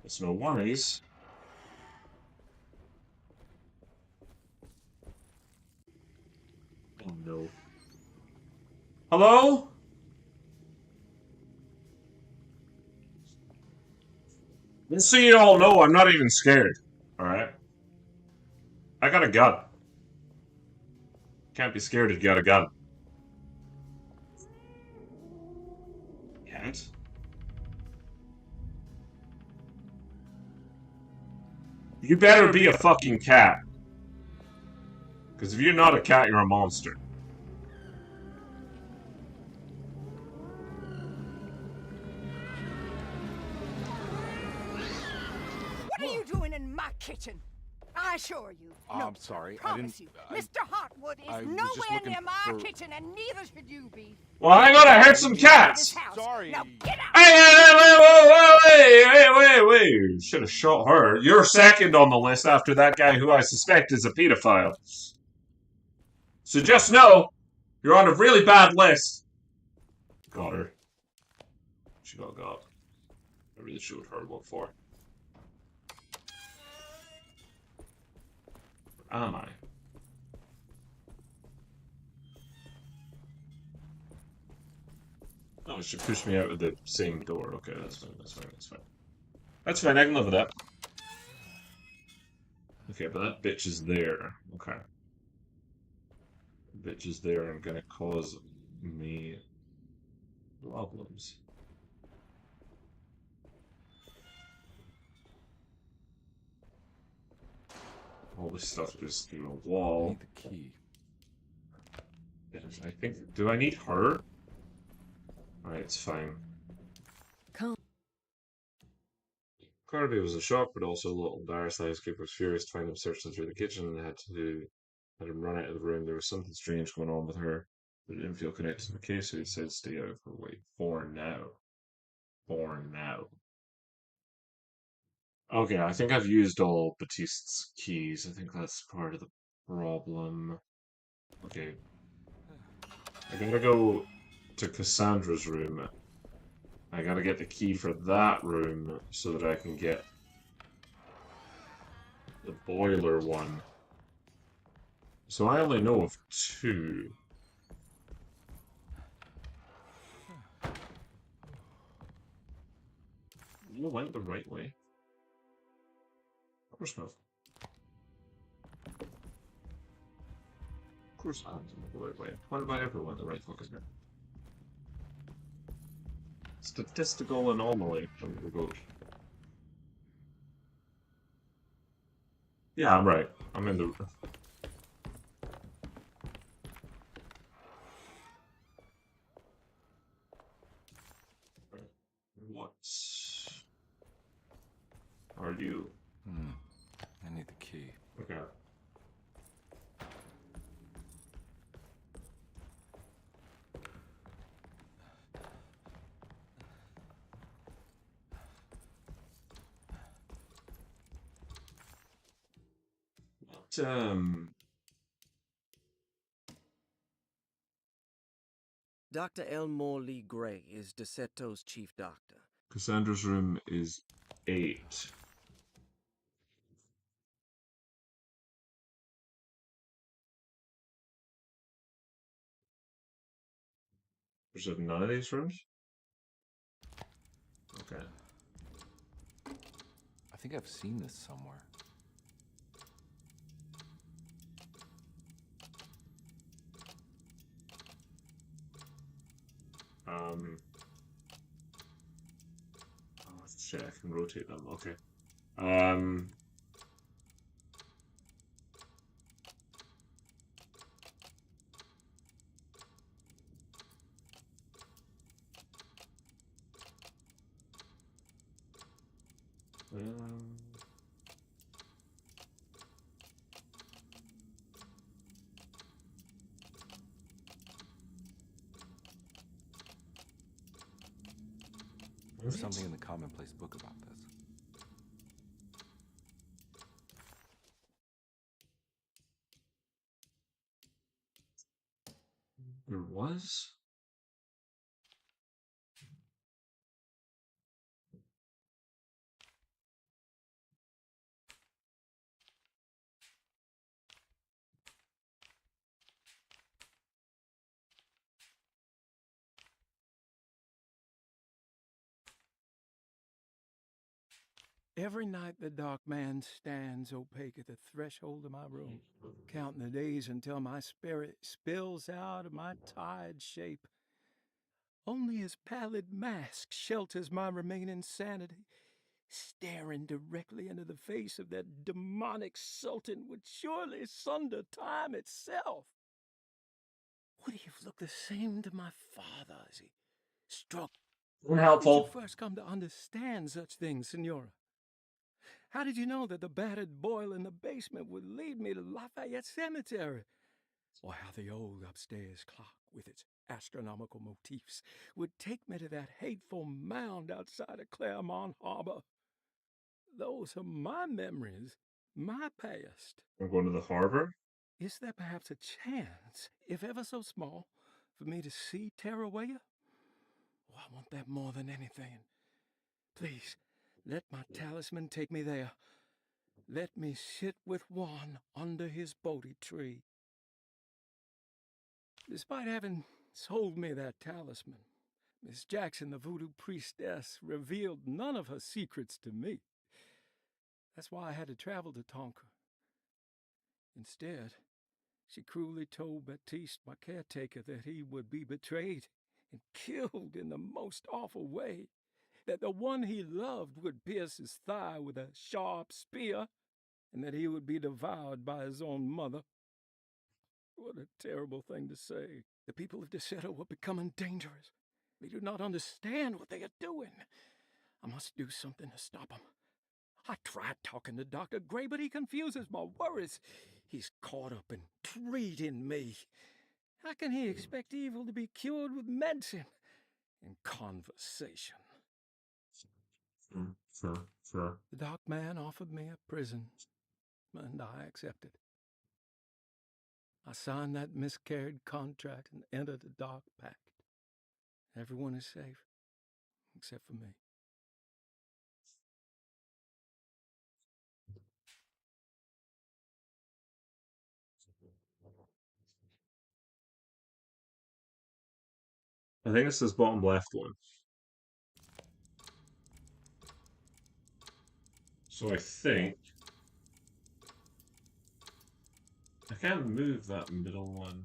It's no worries. Oh no. Hello? Just so you all know, I'm not even scared. Alright? I got a gun. Can't be scared if you got a gun. Can't. You better be a fucking cat. Because if you're not a cat, you're a monster. What are you doing in my kitchen? I assure you. No, I'm sorry, I promise didn't. you, Mr. Hartwood I is was just nowhere looking near my for- kitchen, and neither should you be. Well, hang on, I heard some cats! Sorry. Now get out! Hey, wait. Should have shot her. You're second on the list after that guy who I suspect is a pedophile. So just know, you're on a really bad list. Got her. She got. I really should have heard what for. Where am I? Oh, it should push me out of the same door. Okay, that's fine. That's fine, I can live with that. Okay, but that bitch is there. Okay. Bitch is there and gonna cause me problems. All this stuff is through a wall. I need the key. Yes, I think. Do I need her? Alright, it's fine. Come. Carby was a shock, but also a little embarrassed. Skip was furious to find him searching through the kitchen and had him run out of the room. There was something strange going on with her, but it didn't feel connected to the case, so he said stay out of her way for now. For now. Okay, I think I've used all Batiste's keys. I think that's part of the problem. Okay. I gotta go to Cassandra's room. I gotta get the key for that room so that I can get the boiler one. So I only know of two. You went the right way. Of course not. Of course I went the right way. Why have I ever went the right fucking way? Statistical anomaly from the goat. Yeah, I'm right. I'm in the... What are you? I need the key. Okay. Dr. Elmore Lee Gray is DeSeto's chief doctor. Cassandra's room is 8. There's none of these rooms? Okay. I think I've seen this somewhere. Oh shit, I can rotate them. Okay. There's something in the commonplace book about this. There was? Every night the dark man stands opaque at the threshold of my room, counting the days until my spirit spills out of my tired shape. Only his pallid mask shelters my remaining sanity. Staring directly into the face of that demonic sultan would surely sunder time itself. Would he have looked the same to my father as he struck? Unhelpful. How did you first come to understand such things, Senora? How did you know that the battered boil in the basement would lead me to Lafayette Cemetery? Or how the old upstairs clock, with its astronomical motifs, would take me to that hateful mound outside of Claremont Harbor? Those are my memories, my past. I'm going to the harbor? Is there perhaps a chance, if ever so small, for me to see Tarawaya? Oh, I want that more than anything. Please, let my talisman take me there. Let me sit with Juan under his Bodhi tree. Despite having sold me that talisman, Miss Jackson, the voodoo priestess, revealed none of her secrets to me. That's why I had to travel to Tonka. Instead, she cruelly told Baptiste, my caretaker, that he would be betrayed and killed in the most awful way, that the one he loved would pierce his thigh with a sharp spear, and that he would be devoured by his own mother. What a terrible thing to say. The people of DeSeto were becoming dangerous. They do not understand what they are doing. I must do something to stop them. I tried talking to Dr. Gray, but he confuses my worries. He's caught up in treating me. How can he expect evil to be cured with medicine and conversation? Sure. The dark man offered me a prison, and I accepted. I signed that miscarried contract and entered the dark pact. Everyone is safe, except for me. I think it's this bottom left one. So I think I can't move that middle one.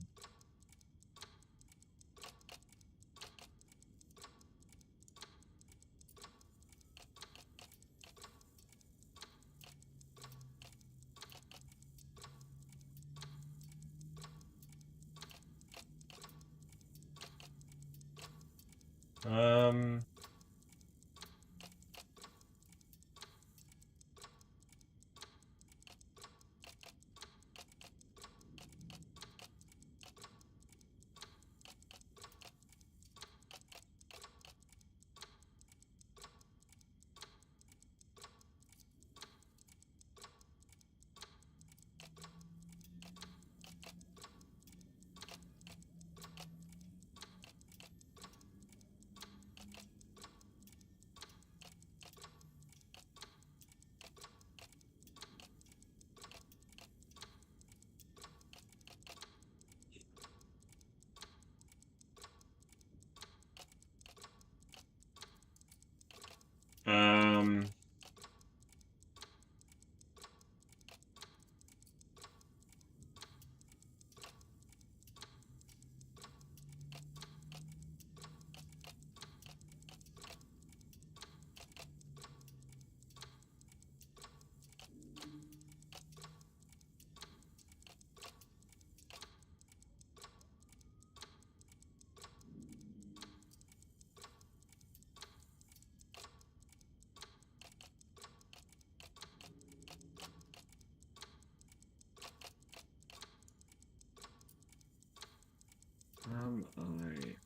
Am I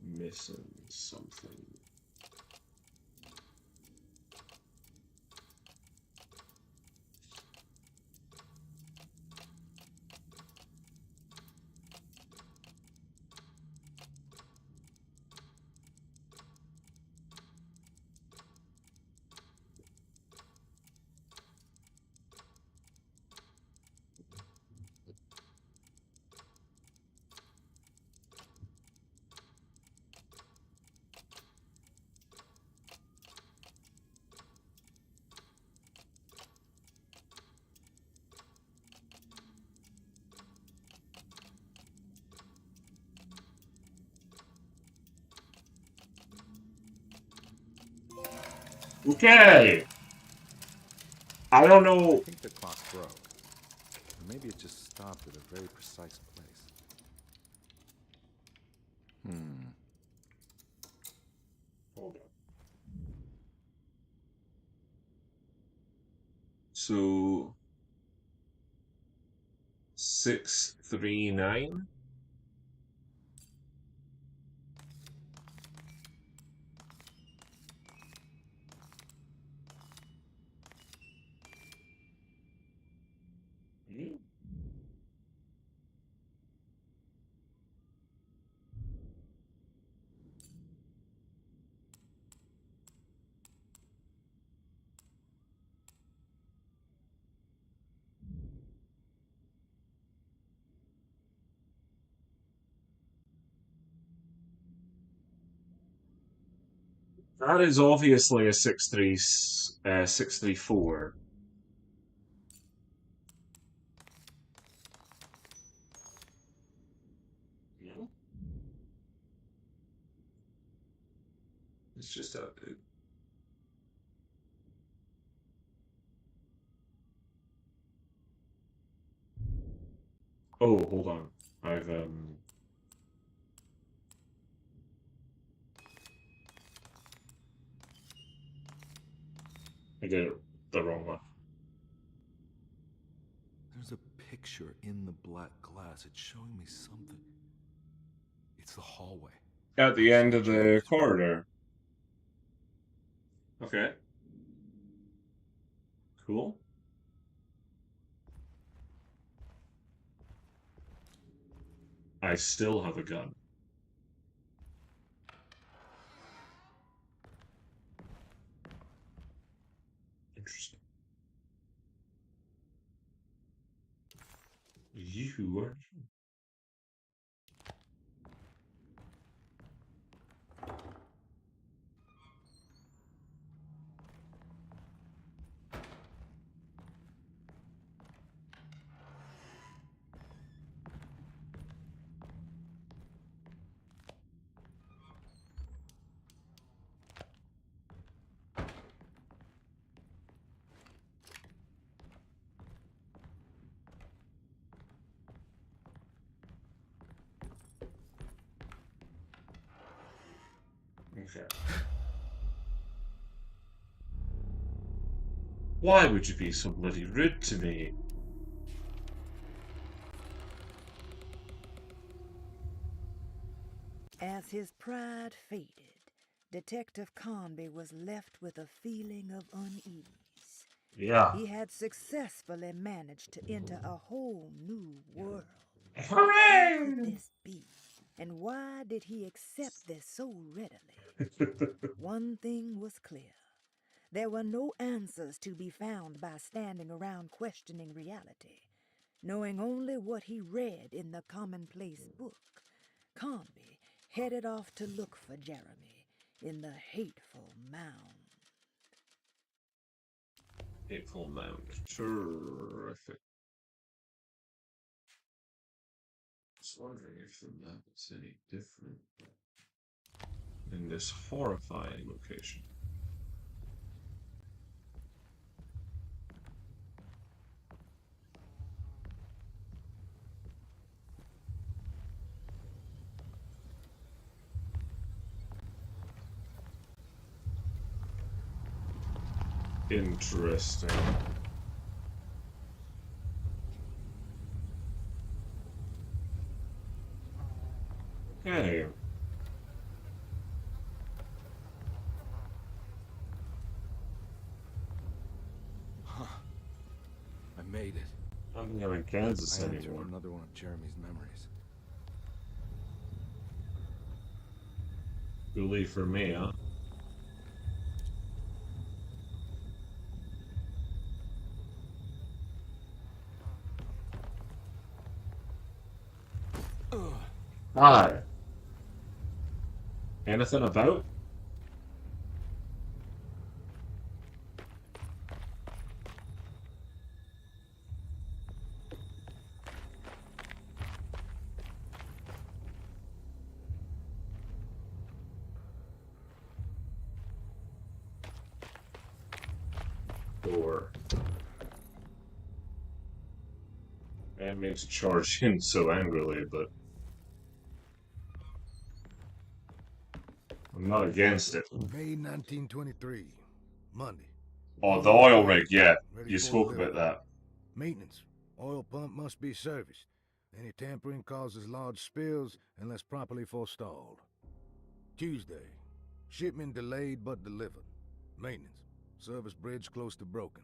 missing something? Okay. I don't know. I think the clock broke. Or maybe it just stopped at a very precise place. Hold on. So 639. That is obviously a 634. It's just a. Oh, hold on. I've I did it the wrong one. There's a picture in the black glass. It's showing me something. It's the hallway. At the end of the corridor. Okay. Cool. I still have a gun. Interesting. You are... Okay. Why would you be so bloody rude to me? As his pride faded, Detective Conby was left with a feeling of unease. Yeah. He had successfully managed to enter a whole new world. Hooray! What could this be? And why did he accept this so readily? One thing was clear. There were no answers to be found by standing around questioning reality. Knowing only what he read in the commonplace book, Conby headed off to look for Jeremy in the Hateful Mound. Hateful Mound. Terrific. Just wondering if the map is any different in this horrifying location. Interesting. Okay. Huh. I made it. I'm not in Kansas I entered anymore. another one of Jeremy's memories. Bully for me, huh? Hi. Anything about? Door. Man means to charge in so angrily, but I'm not against it. May 1923, Monday. Oh, the oil rig, yeah. Ready You for spoke delivery. about that. Maintenance. Oil pump must be serviced. Any tampering causes large spills unless properly forestalled. Tuesday. Shipment delayed but delivered. Maintenance. Service bridge close to broken.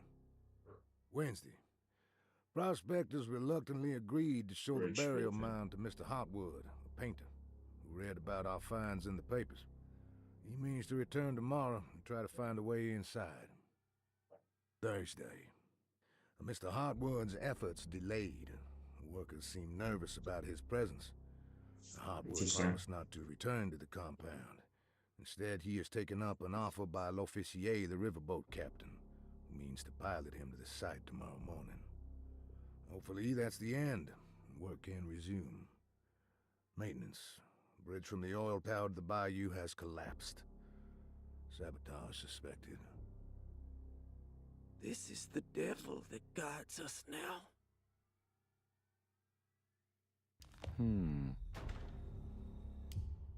Wednesday. Prospectors reluctantly agreed to show Bridge the burial broken. mound to Mr. Hotwood, a painter, who read about our finds in the papers. He means to return tomorrow and try to find a way inside. Thursday. Mr. Hotwood's efforts delayed. The workers seemed nervous about his presence. Hotwood Interesting. promised not to return to the compound. Instead, he has taken up an offer by L'Officier, the riverboat captain, who means to pilot him to the site tomorrow morning. Hopefully, that's the end, and work can resume. Maintenance. Bridge from the oil tower to the bayou has collapsed. Sabotage suspected. This is the devil that guides us now.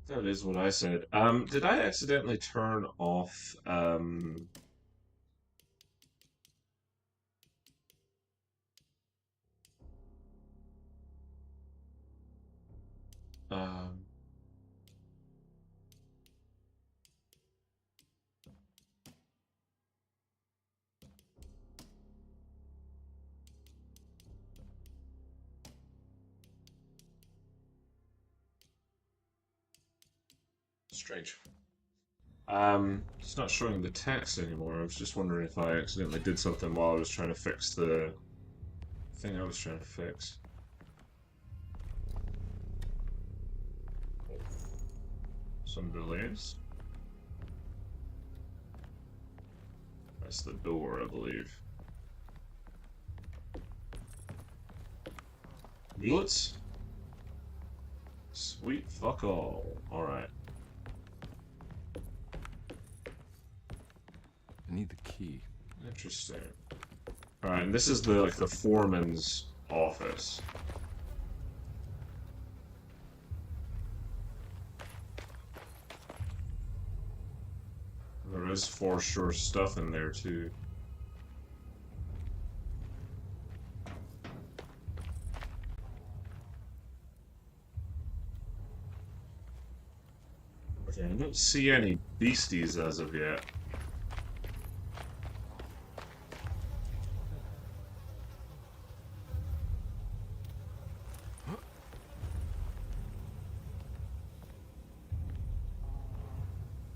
That is what I said. Did I accidentally turn off Strange. It's not showing the text anymore. I was just wondering if I accidentally did something while I was trying to fix the thing I was trying to fix. Some delays. That's the door, I believe. Bullets? Sweet fuck all. Alright. I need the key. Interesting. Alright, and this is the foreman's office. There is for sure stuff in there too. Okay, I don't see any beasties as of yet.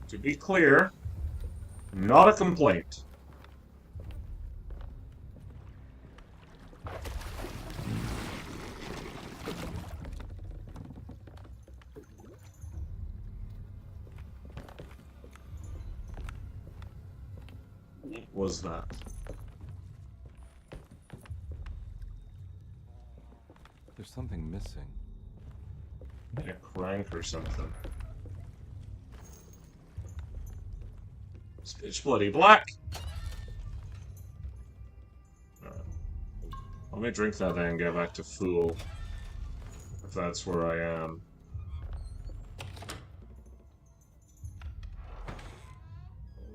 To be clear, not a complaint. What was that? There's something missing. A crank or something. It's pitch bloody black. Alright. Let me drink that and get back to Fool. If that's where I am.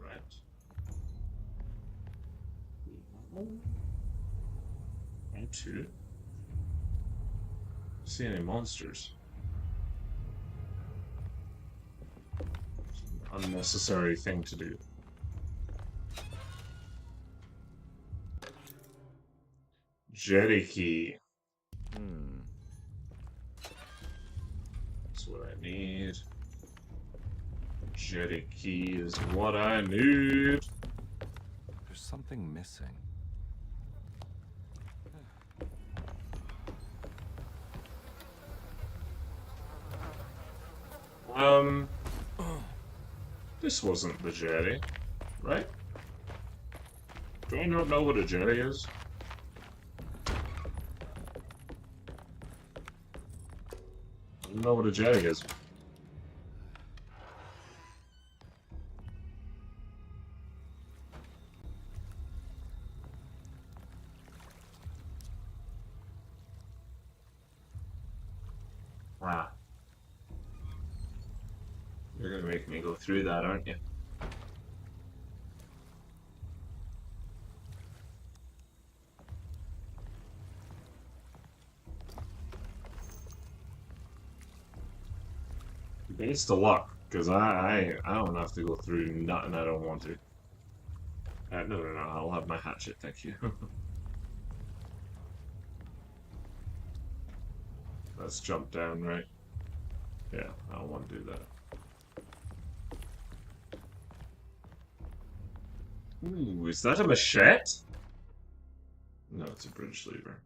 Alright. Two. See any monsters? Unnecessary thing to do. Jetty key. That's what I need. Jetty key is what I need. There's something missing. This wasn't the jetty, right? Do I not know what a jetty is? I don't know what a jetty is. Wow. You're gonna make me go through that, aren't you? Base to luck, because I don't have to go through nothing I don't want to. No, I'll have my hatchet, thank you. Let's jump down, right? Yeah, I don't want to do that. Ooh, is that a machete? No, it's a bridge lever.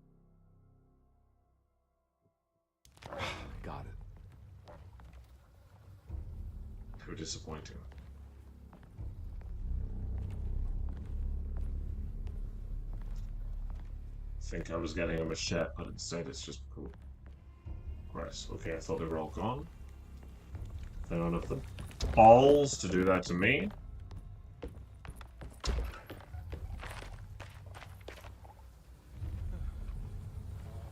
Got it. How disappointing. Think I was getting a machete, but instead it's just cool. Right, okay, I thought they were all gone. They don't have the balls to do that to me.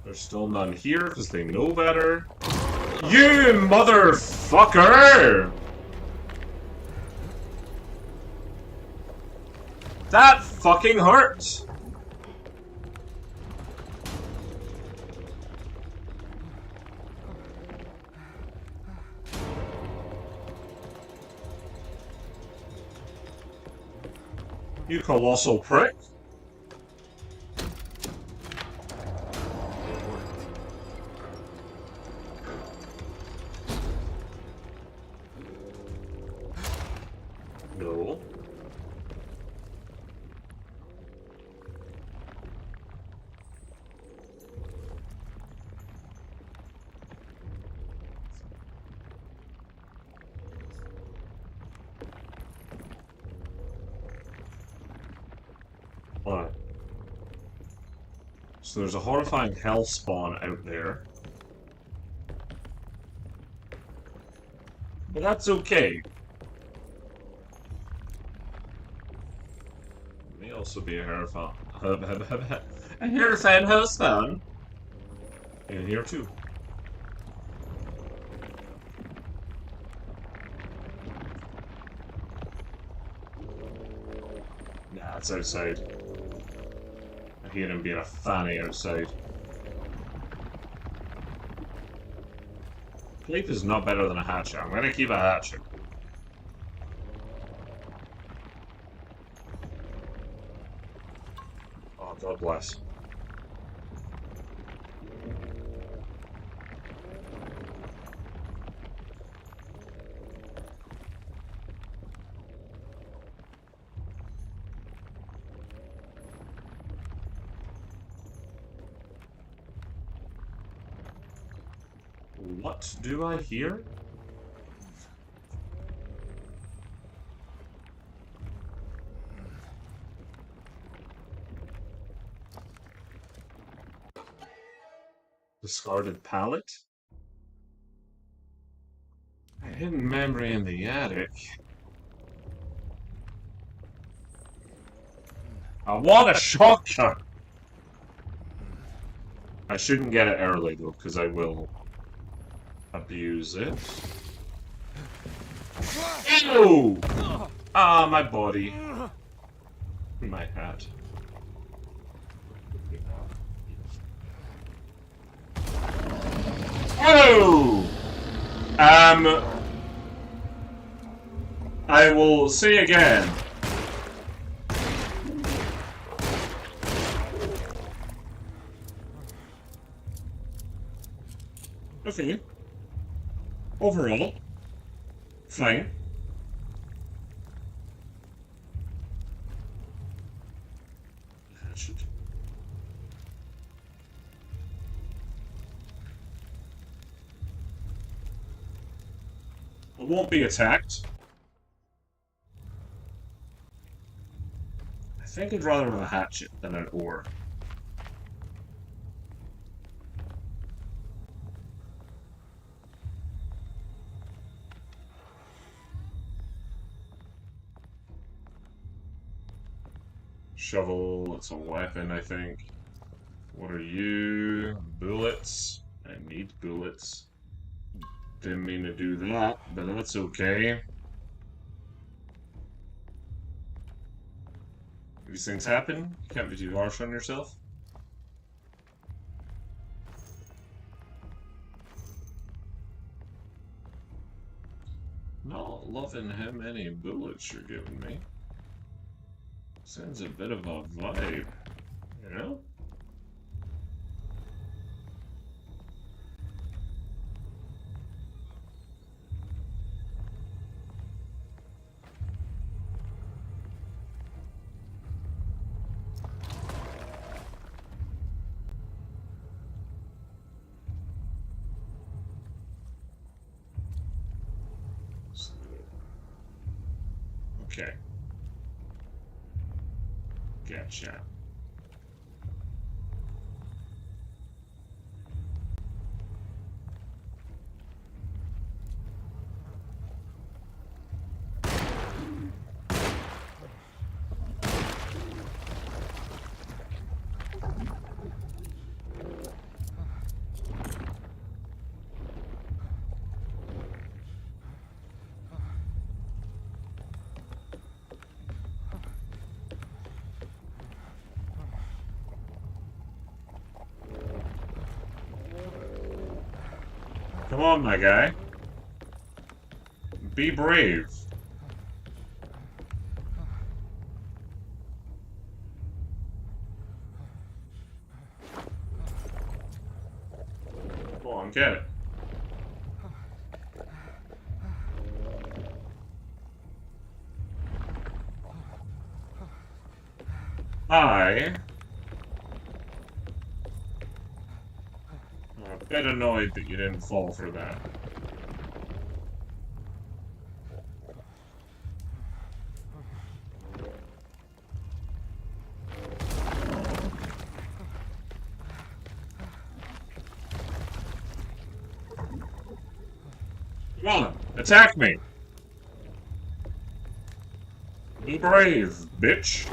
There's still none here because they know better. You motherfucker! That fucking hurt! You colossal prick. Alright. So there's a horrifying hell spawn out there. But that's okay. May also be a horrifying hell spawn in here too. Nah, it's outside. I hear him being a fanny outside. Plate is not better than a hatchet. I'm gonna keep a hatchet. Oh, God bless. What do I hear? Discarded pallet? A hidden memory in the attic. I want a shotgun! I shouldn't get it early though, because I will abuse it. Ew! Ah, my body. My hat. Oh! I will say again. Okay. Overall, fine. I won't be attacked. I think I'd rather have a hatchet than an oar. Shovel, it's a weapon, I think. What are you? Bullets. I need bullets. Didn't mean to do that, but that's okay. These things happen. You can't be too harsh on yourself. Not loving how many bullets you're giving me. Sounds a bit of a vibe, you know? Okay. Gotcha. Come on, my guy. Be brave. Go on, get it. I'm a bit annoyed that you didn't fall for that. Come on, attack me! Be brave, bitch!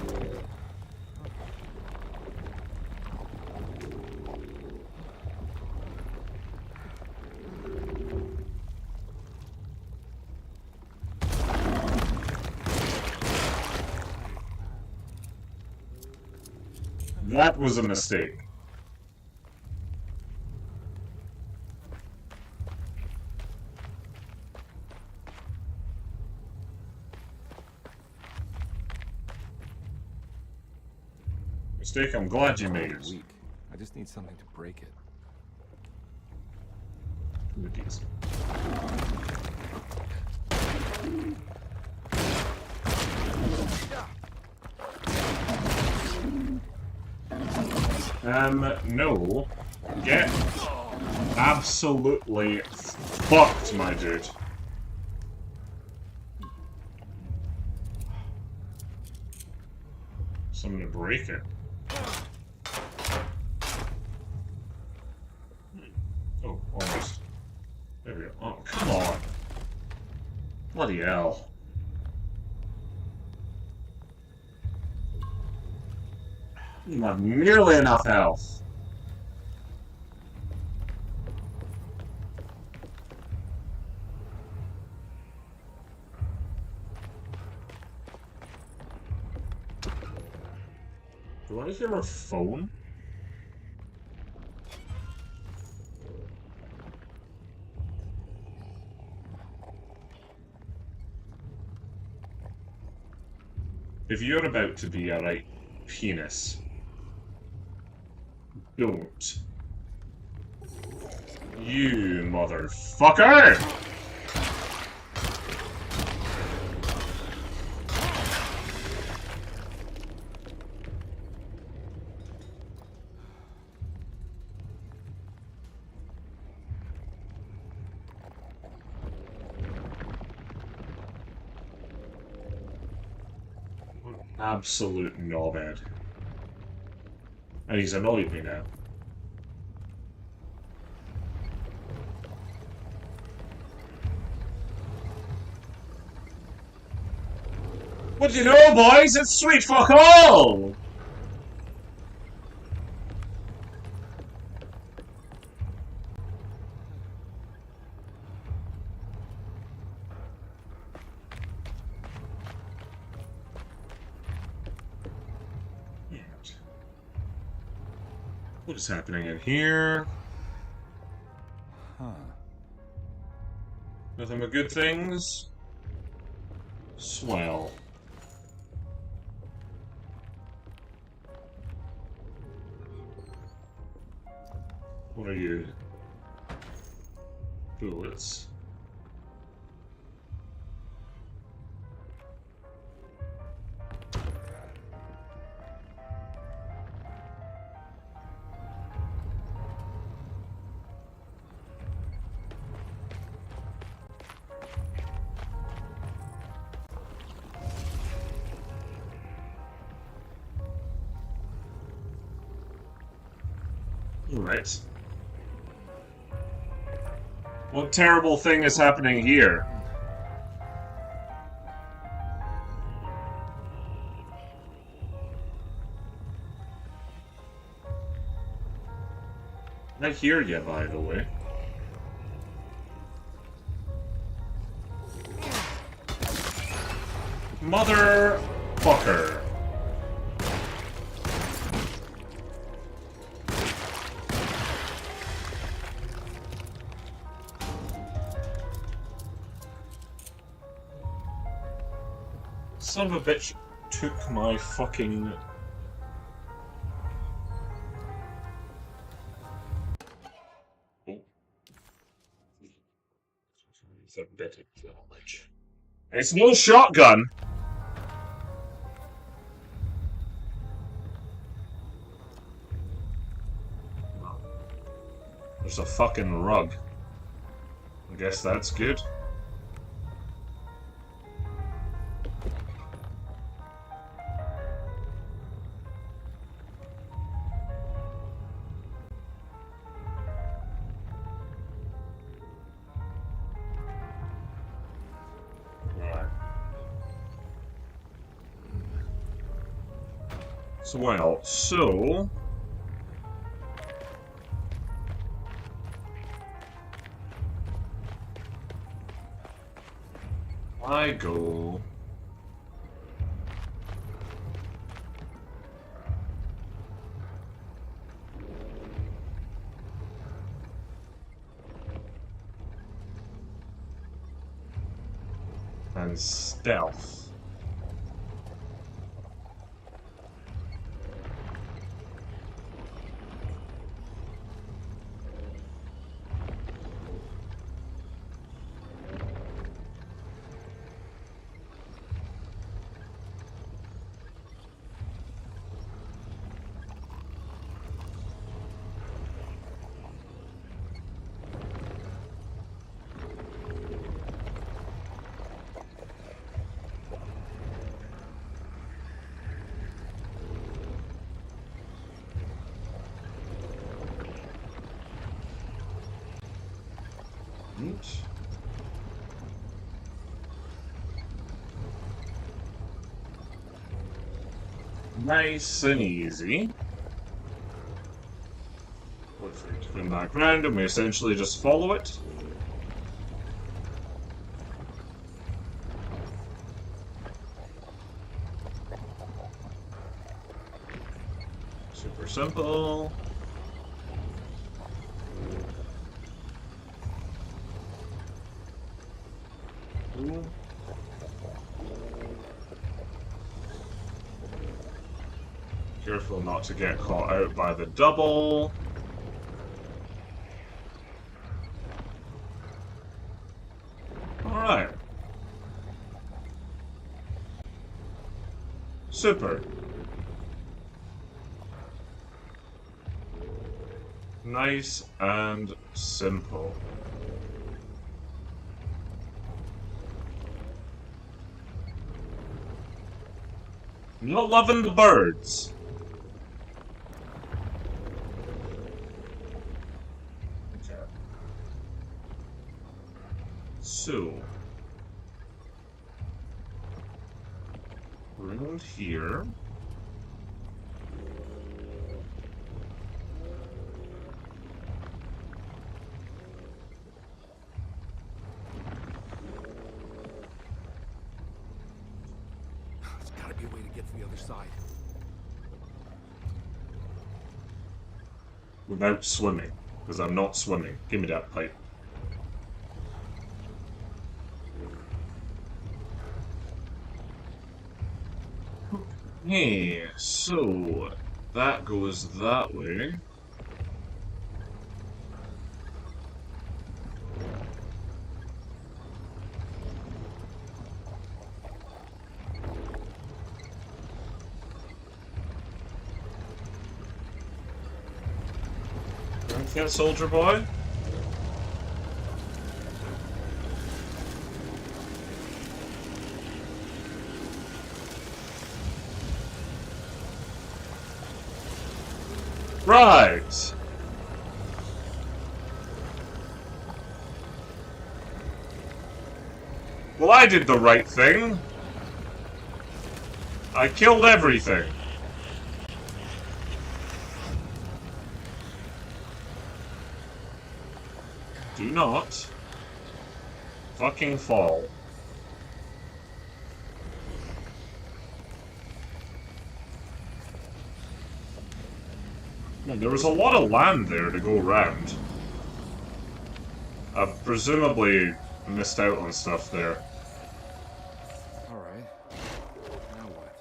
That was a mistake. Mistake I'm glad you made. Weak. I just need something to break it. Goodies. No. Get absolutely fucked, my dude. So I'm gonna break it. Oh, almost. There we go. Oh, come on. Bloody hell. You have nearly enough health. Do I hear a phone? If you're about to be a right penis, don't. You motherfucker! Absolute knobhead. And he's annoyed me now. What do you know, boys? It's sweet fuck all! What is happening in here? Huh. Nothing but good things? Swell. What are you? Bullets. Right. What terrible thing is happening here? I hear you, by the way. Motherfucker. Son of a bitch took my fucking... Oh. It's a bit of knowledge. It's no shotgun! There's a fucking rug. I guess that's good. Well, so... I go... and stealth. Nice and easy. Wait for it to come back round and we essentially just follow it. Super simple. Ooh. Careful not to get caught out by the double. Alright. Super. Nice and simple. Not loving the birds. Okay. So, around here. Side. Without swimming, because I'm not swimming. Give me that pipe. Hey, so that goes that way. Yeah, soldier boy. Right. Well, I did the right thing. I killed everything. Do not fucking fall. Man, there was a lot of land there to go around. I've presumably missed out on stuff there. Alright. Now what?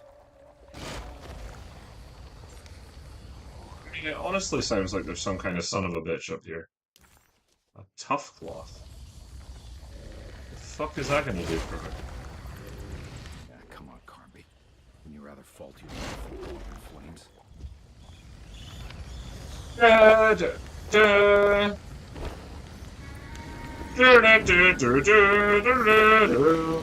I mean, it honestly sounds like there's some kind of son of a bitch up here. A tough cloth. The fuck is that gonna do for her? Yeah, come on, Carby. Wouldn't you rather fault your life in flames? Da, da, da. Da, da, da, da, da, da, da.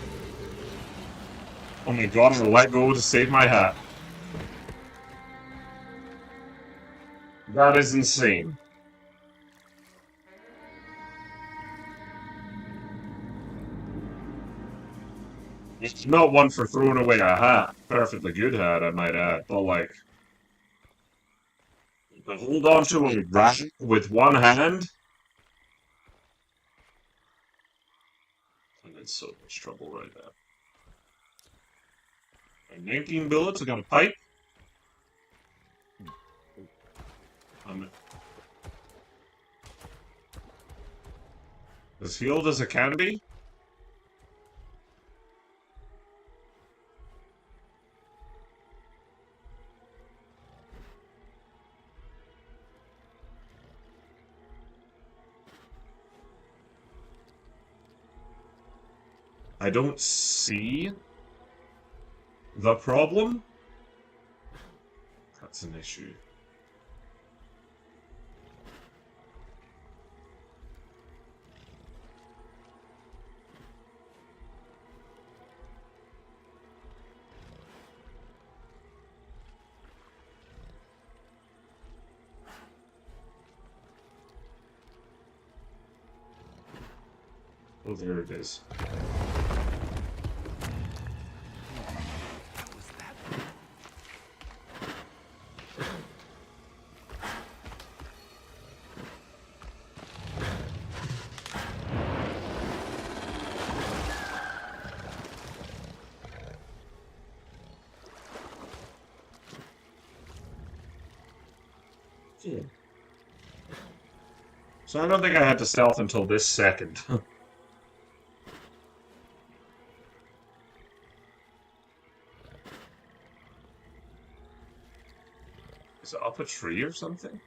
Oh my god, I'm gonna let go to save my hat. That is insane. Not one for throwing away a hat. Perfectly good hat, I might add. But, like, To hold on to a rat with one hand? I'm in so much trouble right now. 19 bullets, I got a pipe. I'm as healed as it can be. I don't see the problem. That's an issue. Oh, there it is. So I don't think I had to stealth until this second. Is it up a tree or something?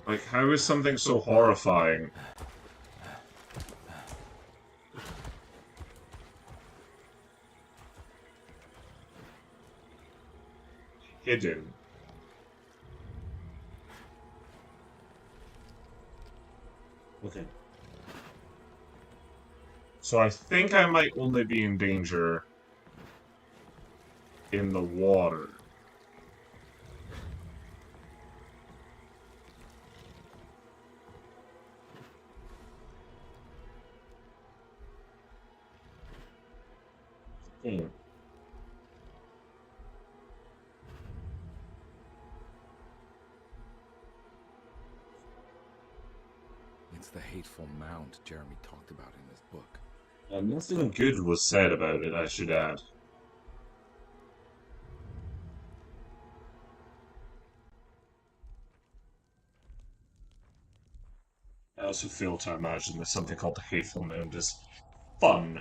Like, how is something so horrifying? Hidden. Okay. So I think I might only be in danger in the water. Hmm. It's the hateful mound Jeremy talked about in his book. Nothing good was said about it, I should add. I also fail to imagine that something called the Hateful Mound is fun.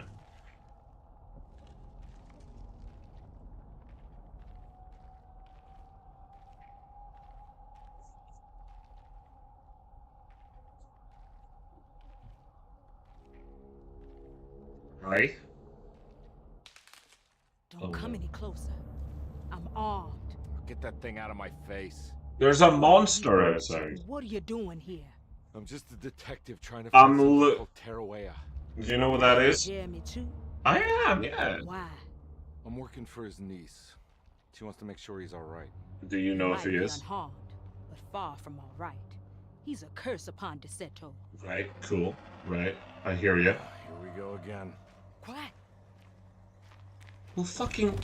Right? Don't come any closer. I'm armed. Get that thing out of my face. There's a monster outside. What are you doing here? I'm just a detective trying to I'm find something lo- called Teruea. Do you know what that is? Jeremy too? I am, yeah. Why? I'm working for his niece. She wants to make sure he's alright. Do you know if Might he be is? unharmed, but far from all right. He's a curse upon Deseto. Right, cool. Right, I hear you. Here we go again. Quiet. Well, fucking...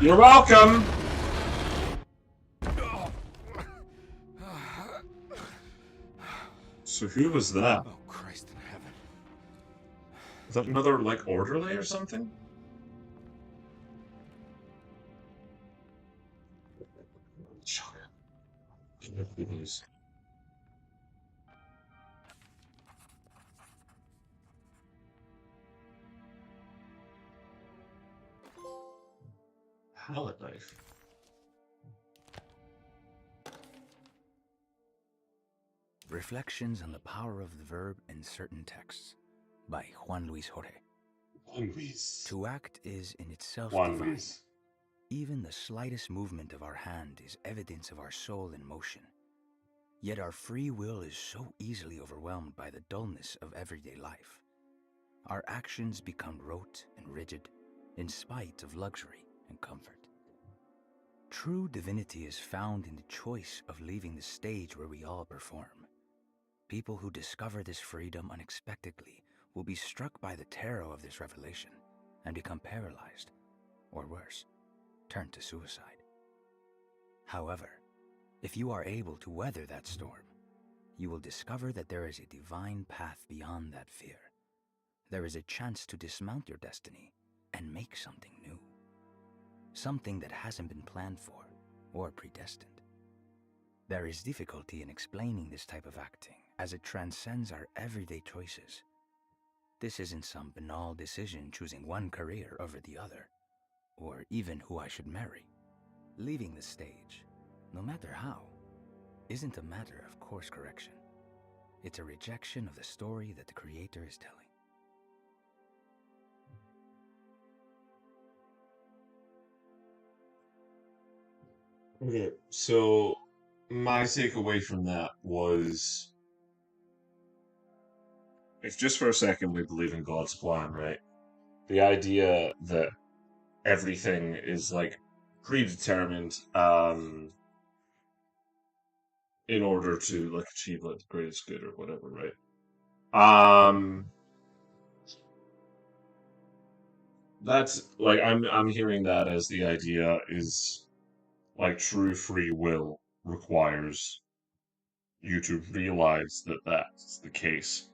You're welcome! So who was that? Oh, Christ in heaven. Is that another, like, orderly or something? Please. Palette knife. Reflections on the Power of the Verb in Certain Texts by Juan Luis Jorge. Juan Luis. To act is in itself Juan divine. Luis. Even the slightest movement of our hand is evidence of our soul in motion. Yet our free will is so easily overwhelmed by the dullness of everyday life. Our actions become rote and rigid, in spite of luxury and comfort. True divinity is found in the choice of leaving the stage where we all perform. People who discover this freedom unexpectedly will be struck by the terror of this revelation and become paralyzed, or worse, turn to suicide. However, if you are able to weather that storm, you will discover that there is a divine path beyond that fear. There is a chance to dismount your destiny and make something new. Something that hasn't been planned for or predestined. There is difficulty in explaining this type of acting, as it transcends our everyday choices. This isn't some banal decision choosing one career over the other, or even who I should marry. Leaving the stage, no matter how, isn't a matter of course correction. It's a rejection of the story that the creator is telling. Okay, so my takeaway from that was, if just for a second we believe in God's plan, right? The idea that everything is like predetermined in order to like achieve like the greatest good or whatever, right? That's like I'm hearing that as the idea is like true free will requires you to realize that that's the case,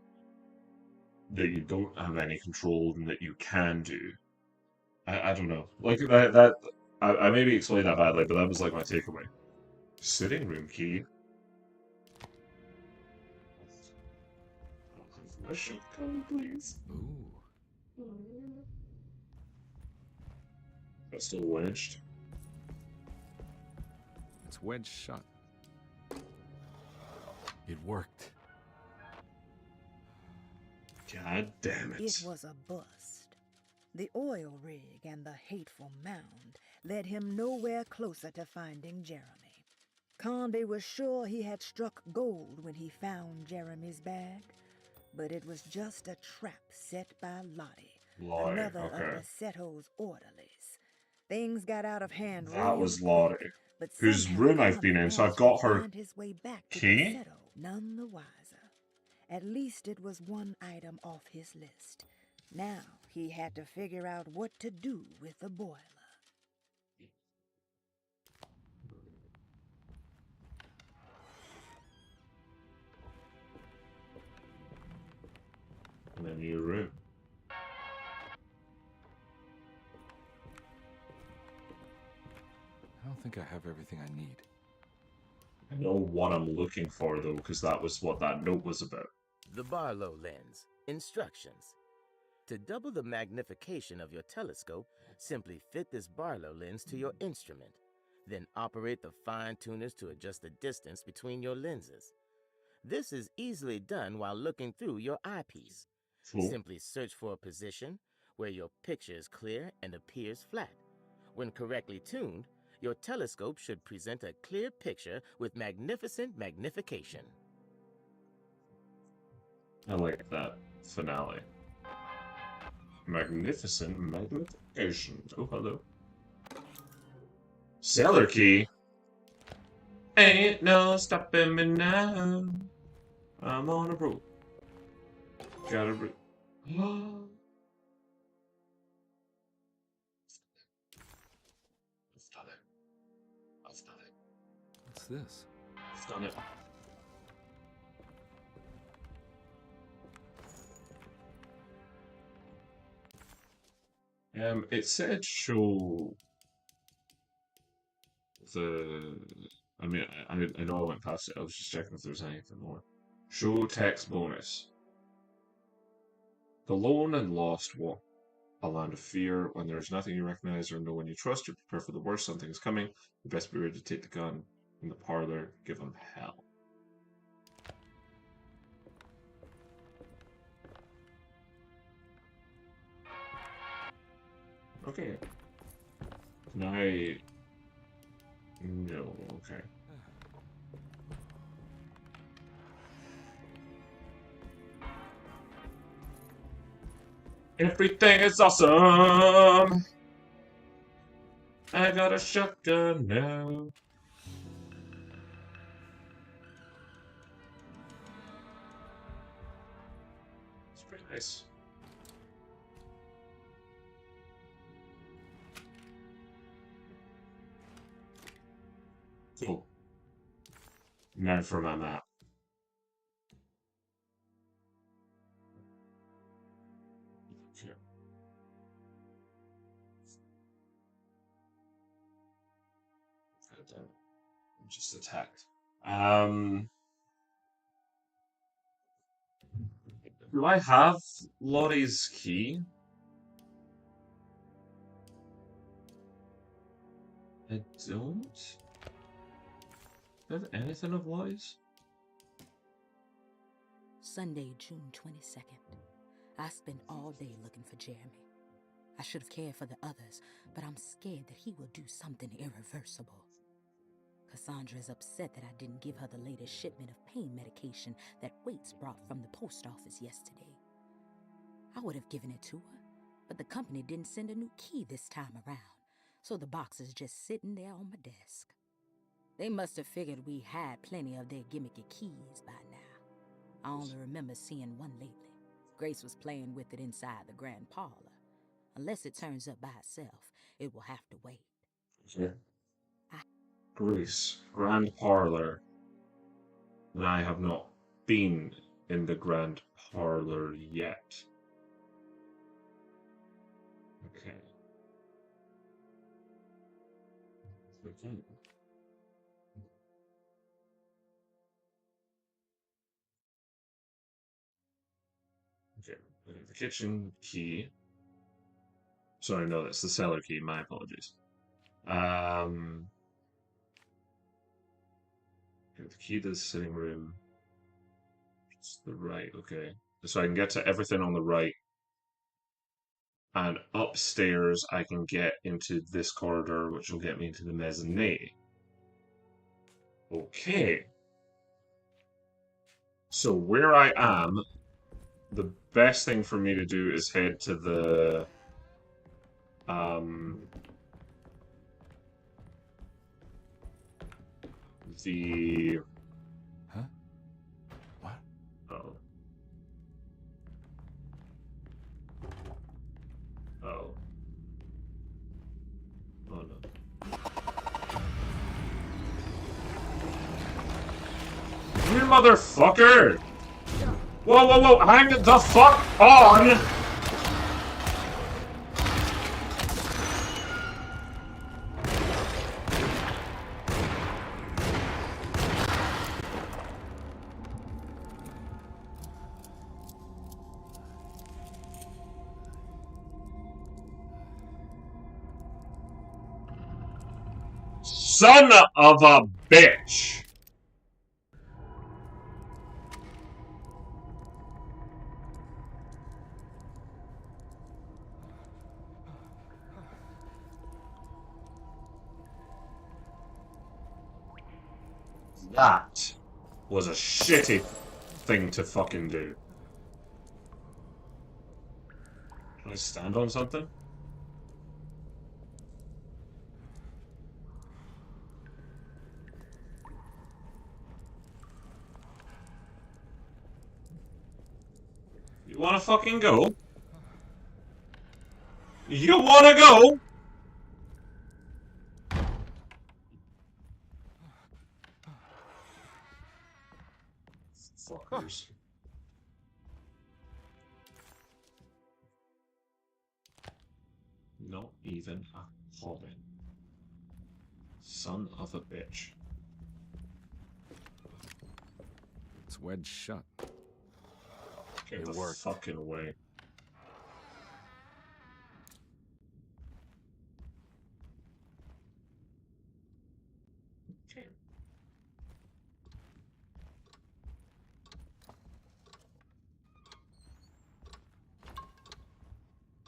that you don't have any control and that you can do. I don't know. Like I maybe explained that badly, but that was like my takeaway. Sitting room key. My shotgun, please. Ooh. That's still wedged. It's wedged shut. It worked. God damn it. It was a bust. The oil rig and the hateful mound led him nowhere closer to finding Jeremy. Conde was sure he had struck gold when he found Jeremy's bag, but it was just a trap set by Lottie, another of Deceto's orderlies. Things got out of hand. That was Lottie, whose room I've been in, so I've got her key. None the wiser. At least it was one item off his list. Now he had to figure out what to do with the boiler. And then your room. I don't think I have everything I need. I know what I'm looking for, though, because that was what that note was about. The Barlow lens. Instructions. To double the magnification of your telescope, simply fit this Barlow lens to your instrument. Then operate the fine-tuners to adjust the distance between your lenses. This is easily done while looking through your eyepiece. Cool. Simply search for a position where your picture is clear and appears flat. When correctly tuned, your telescope should present a clear picture with magnificent magnification. I like that finale. Magnificent magnification. Oh, hello. Cellar key. Ain't no stopping me now. I'm on a roll. Gotta roll. I've done it. I've done it. What's this? I've done it. It said show the. I mean, I know I went past it. I was just checking if there's anything more. Show text bonus. The lone and lost walk a land of fear. When there is nothing you recognize or no one you trust, you prepare for the worst. Something is coming. You best be ready to take the gun in the parlor. Give them hell. Okay. Can I... No, okay. Everything is awesome! I got a shotgun now. It's pretty nice. Cool. Now for my map. Okay. I'm just attacked. Do I have Lottie's key? I don't. Do I have anything of Lottie's? Sunday, June 22nd. I spent all day looking for Jeremy. I should have cared for the others, but I'm scared that he will do something irreversible. Cassandra is upset that I didn't give her the latest shipment of pain medication that Waits brought from the post office yesterday. I would have given it to her, but the company didn't send a new key this time around, so the box is just sitting there on my desk. They must have figured we had plenty of their gimmicky keys by now. I only remember seeing one lately. Grace was playing with it inside the grand parlor. Unless it turns up by itself, it will have to wait. Yeah. Grace, grand parlor. And I have not been in the grand parlor yet. Okay. Okay. Okay, the kitchen key. Sorry, no, that's the cellar key. My apologies. Okay, the key to the sitting room. It's the right, okay. So I can get to everything on the right. And upstairs, I can get into this corridor, which will get me into the mezzanine. Okay. So where I am, the best thing for me to do is head to the Huh? What? Oh. Oh. Oh no. You motherfucker! Whoa, whoa, whoa! Hang the fuck on! Son of a bitch! That was a shitty thing to fucking do. Can I stand on something? You wanna fucking go? You wanna go? Fuckers. Not even a hobbit. Son of a bitch. It's wedged shut. Get It the worked. fucking away. Okay.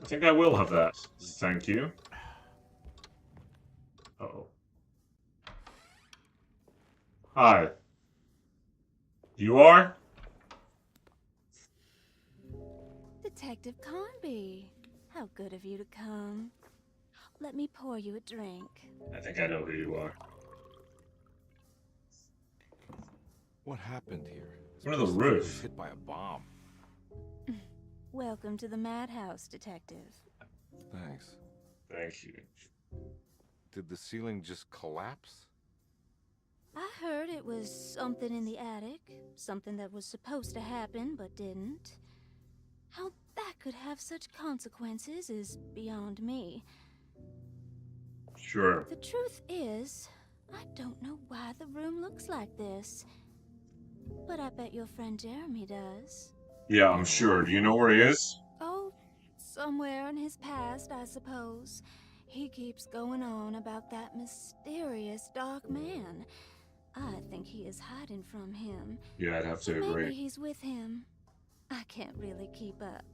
I think I will have that. Thank you. Uh-oh. Hi. You are? Detective Conby, how good of you to come. Let me pour you a drink. I think I know who you are. What happened here? One of the This place was roof. hit by a bomb. Welcome to the madhouse, Detective. Thanks. Thank you. Did the ceiling just collapse? I heard it was something in the attic, something that was supposed to happen but didn't. How that could have such consequences is beyond me. Sure. The truth is, I don't know why the room looks like this. But I bet your friend Jeremy does. Yeah, I'm sure. Do you know where he is? Oh, somewhere in his past, I suppose. He keeps going on about that mysterious dark man. I think he is hiding from him. Yeah, I'd have to But agree. maybe he's with him. I can't really keep up.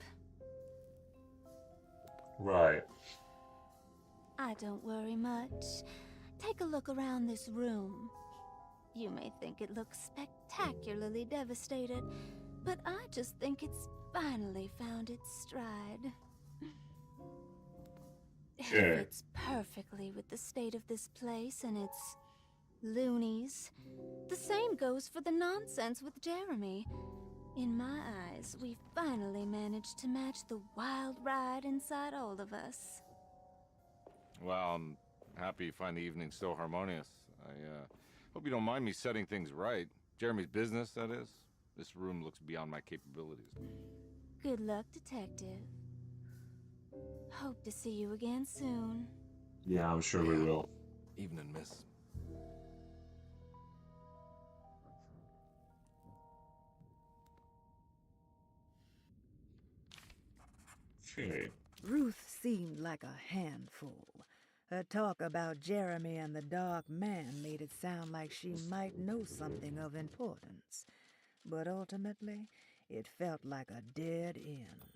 Right. I don't worry much. Take a look around this room. You may think it looks spectacularly devastated, but I just think it's finally found its stride. Sure. It fits perfectly with the state of this place and its loonies. The same goes for the nonsense with Jeremy. In my eyes, we finally managed to match the wild ride inside all of us. Well, I'm happy you find the evening so harmonious. I hope you don't mind me setting things right. Jeremy's business, that is. This room looks beyond my capabilities. Good luck, Detective. Hope to see you again soon. Yeah, I'm sure we will. Evening, miss. Okay. Ruth seemed like a handful. Her talk about Jeremy and the Dark Man made it sound like she might know something of importance. But ultimately, it felt like a dead end.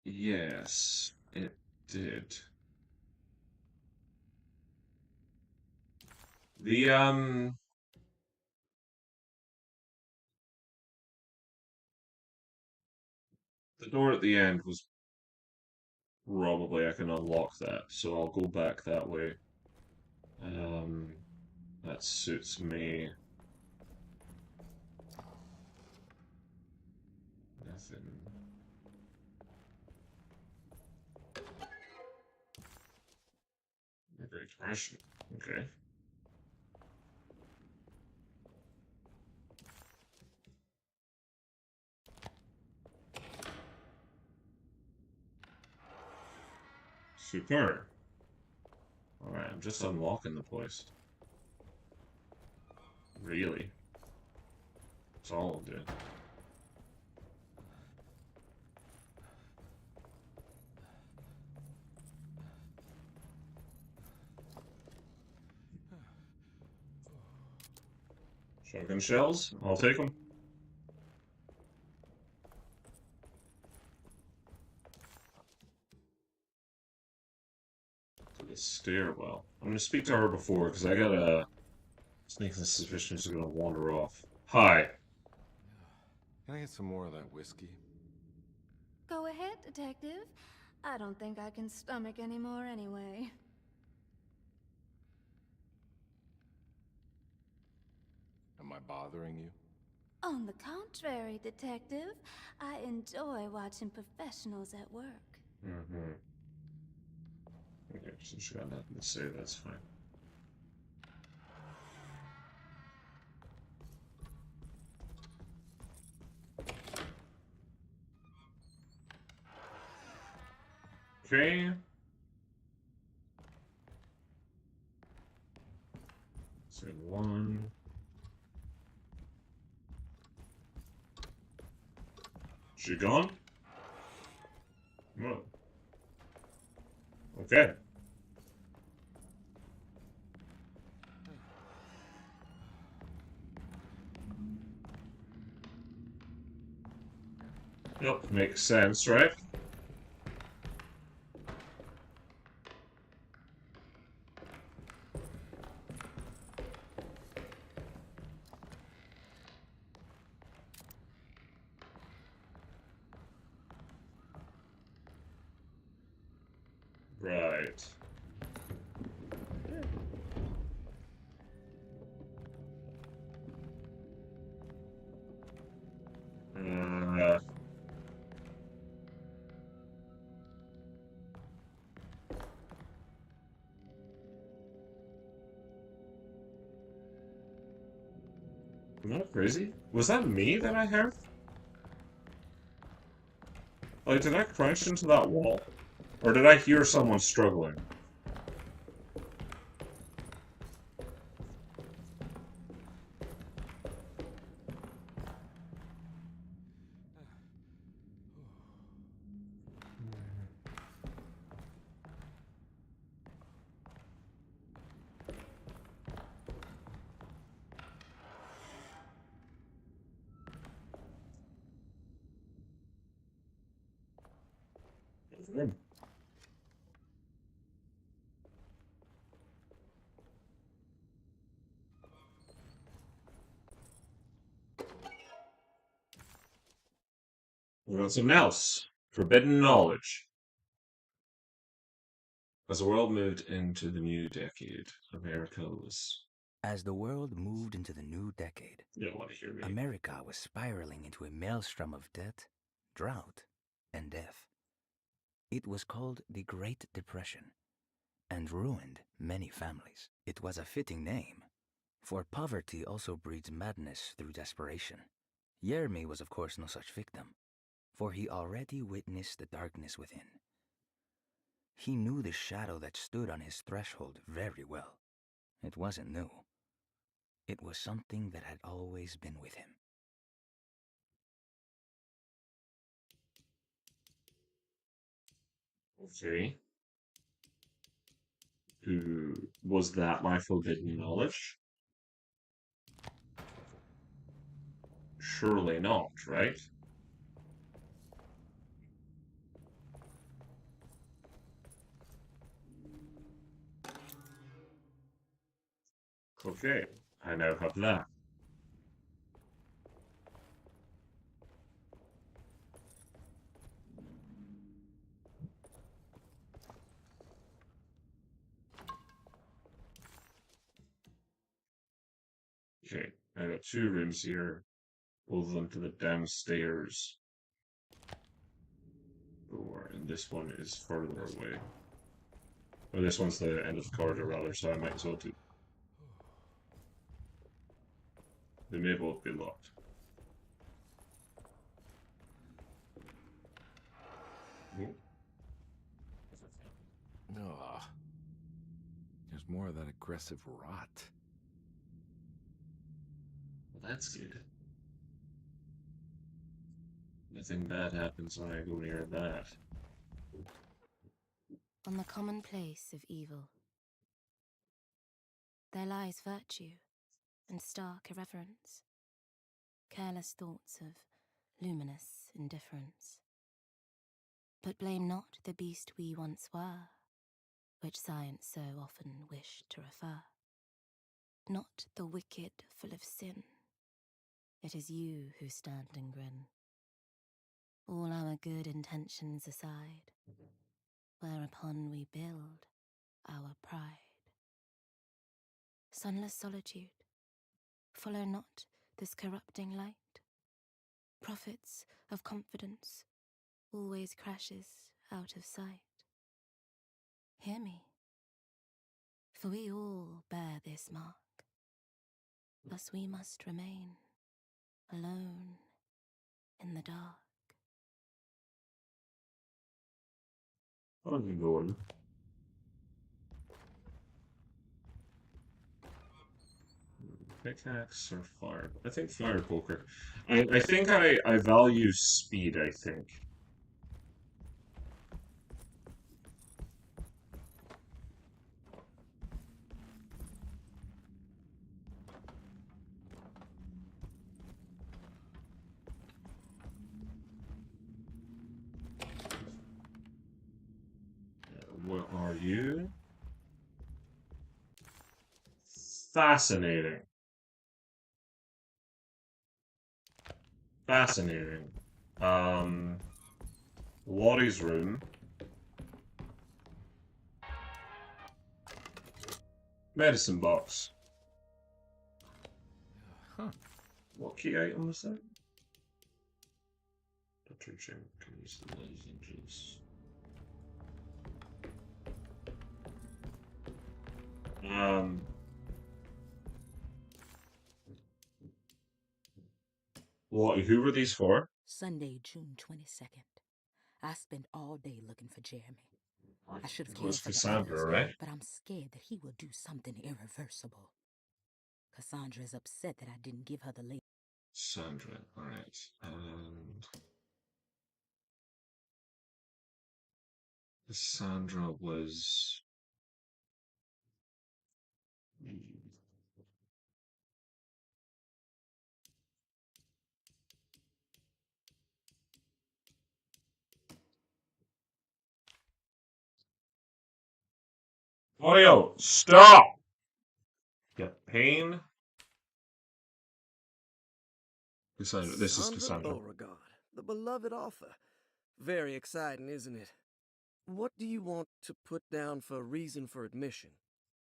Yes, it did. The the door at the end was probably I can unlock that, so I'll go back that way. That suits me. Nothing. Great question. Okay. Super. Alright, I'm just unlocking the place. Really? That's all I'll do. Shotgun shells? I'll take them. To the stairwell. I'm gonna speak to her before, because I got a sneaking suspicion she's gonna wander off. Hi. Can I get some more of that whiskey? Go ahead, Detective. I don't think I can stomach any more anyway. Am I bothering you? On the contrary, Detective, I enjoy watching professionals at work. Mm-hmm. Okay, since she got nothing to say, that's fine. Okay. So one. She gone? No. Okay. Yep, makes sense, right? Right. Right. Am I crazy? Was that me that I heard? Like, did I crash into that wall? Or did I hear someone struggling? We got some else. Forbidden knowledge. As the world moved into the new decade, America was... As the world moved into the new decade, You don't want to hear me. America was spiraling into a maelstrom of debt, drought, and death. It was called the Great Depression, and ruined many families. It was a fitting name, for poverty also breeds madness through desperation. Jeremy was of course no such victim, for he already witnessed the darkness within. He knew the shadow that stood on his threshold very well. It wasn't new. It was something that had always been with him. Okay. Was that my forbidden knowledge? Surely not, right? Okay, I now have that. Okay, I got 2 rooms here. Both of them to the downstairs door, and this one is further away. Or this one's the end of the corridor, rather, so I might as well do. They may both be locked. Ugh. There's more of that aggressive rot. Well, that's good. Nothing bad happens when I go near that. On the commonplace of evil, there lies virtue and stark irreverence, careless thoughts of luminous indifference. But blame not the beast we once were, which science so often wished to refer. Not the wicked full of sin, it is you who stand and grin. All our good intentions aside, whereupon we build our pride. Sunless solitude, follow not this corrupting light. Prophets of confidence always crashes out of sight. Hear me, for we all bear this mark. Thus we must remain alone in the dark. How's it going? Pickaxe or fire? I think fire poker. I think I value speed, I think. What are you? Fascinating. Fascinating. Lottie's room. Medicine box. Huh. What key item was that? Dr. Jim can use the lozenges. What? Who were these for? Sunday, June 22nd. I spent all day looking for Jeremy. I should have It cared was for the Cassandra, others, right? but I'm scared that he will do something irreversible. Cassandra is upset that I didn't give her the label. Sandra, alright. And Cassandra was... Audio, stop! Get pain. Cassandra, this is Cassandra. Beauregard, the beloved author. Very exciting, isn't it? What do you want to put down for reason for admission?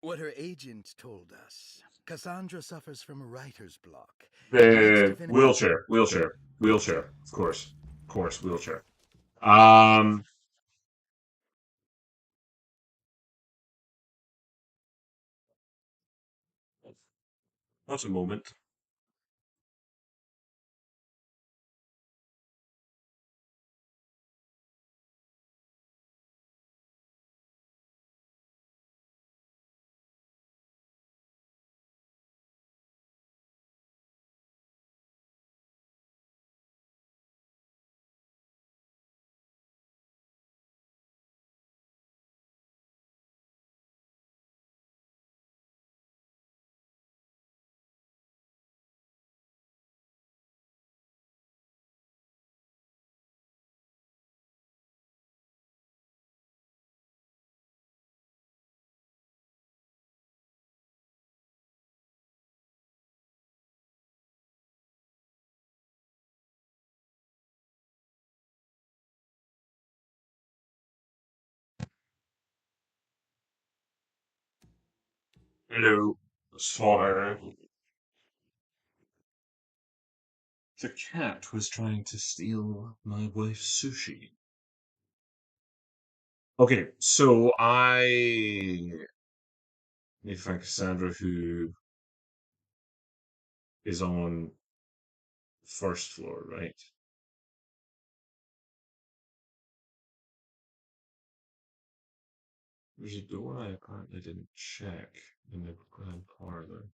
What her agent told us. Cassandra suffers from writer's block. Wheelchair, of course, wheelchair. What's a moment? Hello, Sawyer. The cat was trying to steal my wife's sushi. Okay, so I need to find Cassandra, who is on first floor, right? There's a door I apparently didn't check in the grand parlor.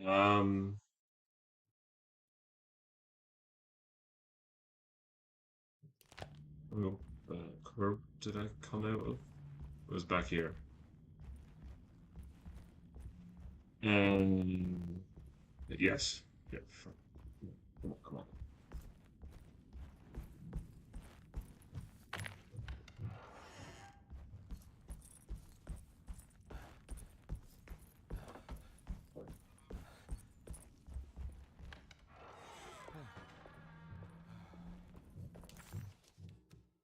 Oh, where did I come out of? It was back here. Yes. Yeah. Come on.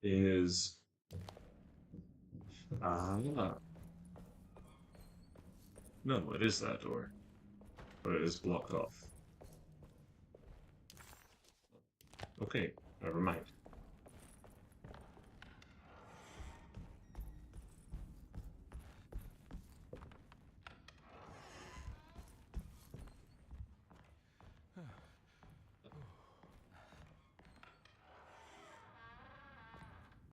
Is no, it is that door, but it is blocked off. Okay, never mind.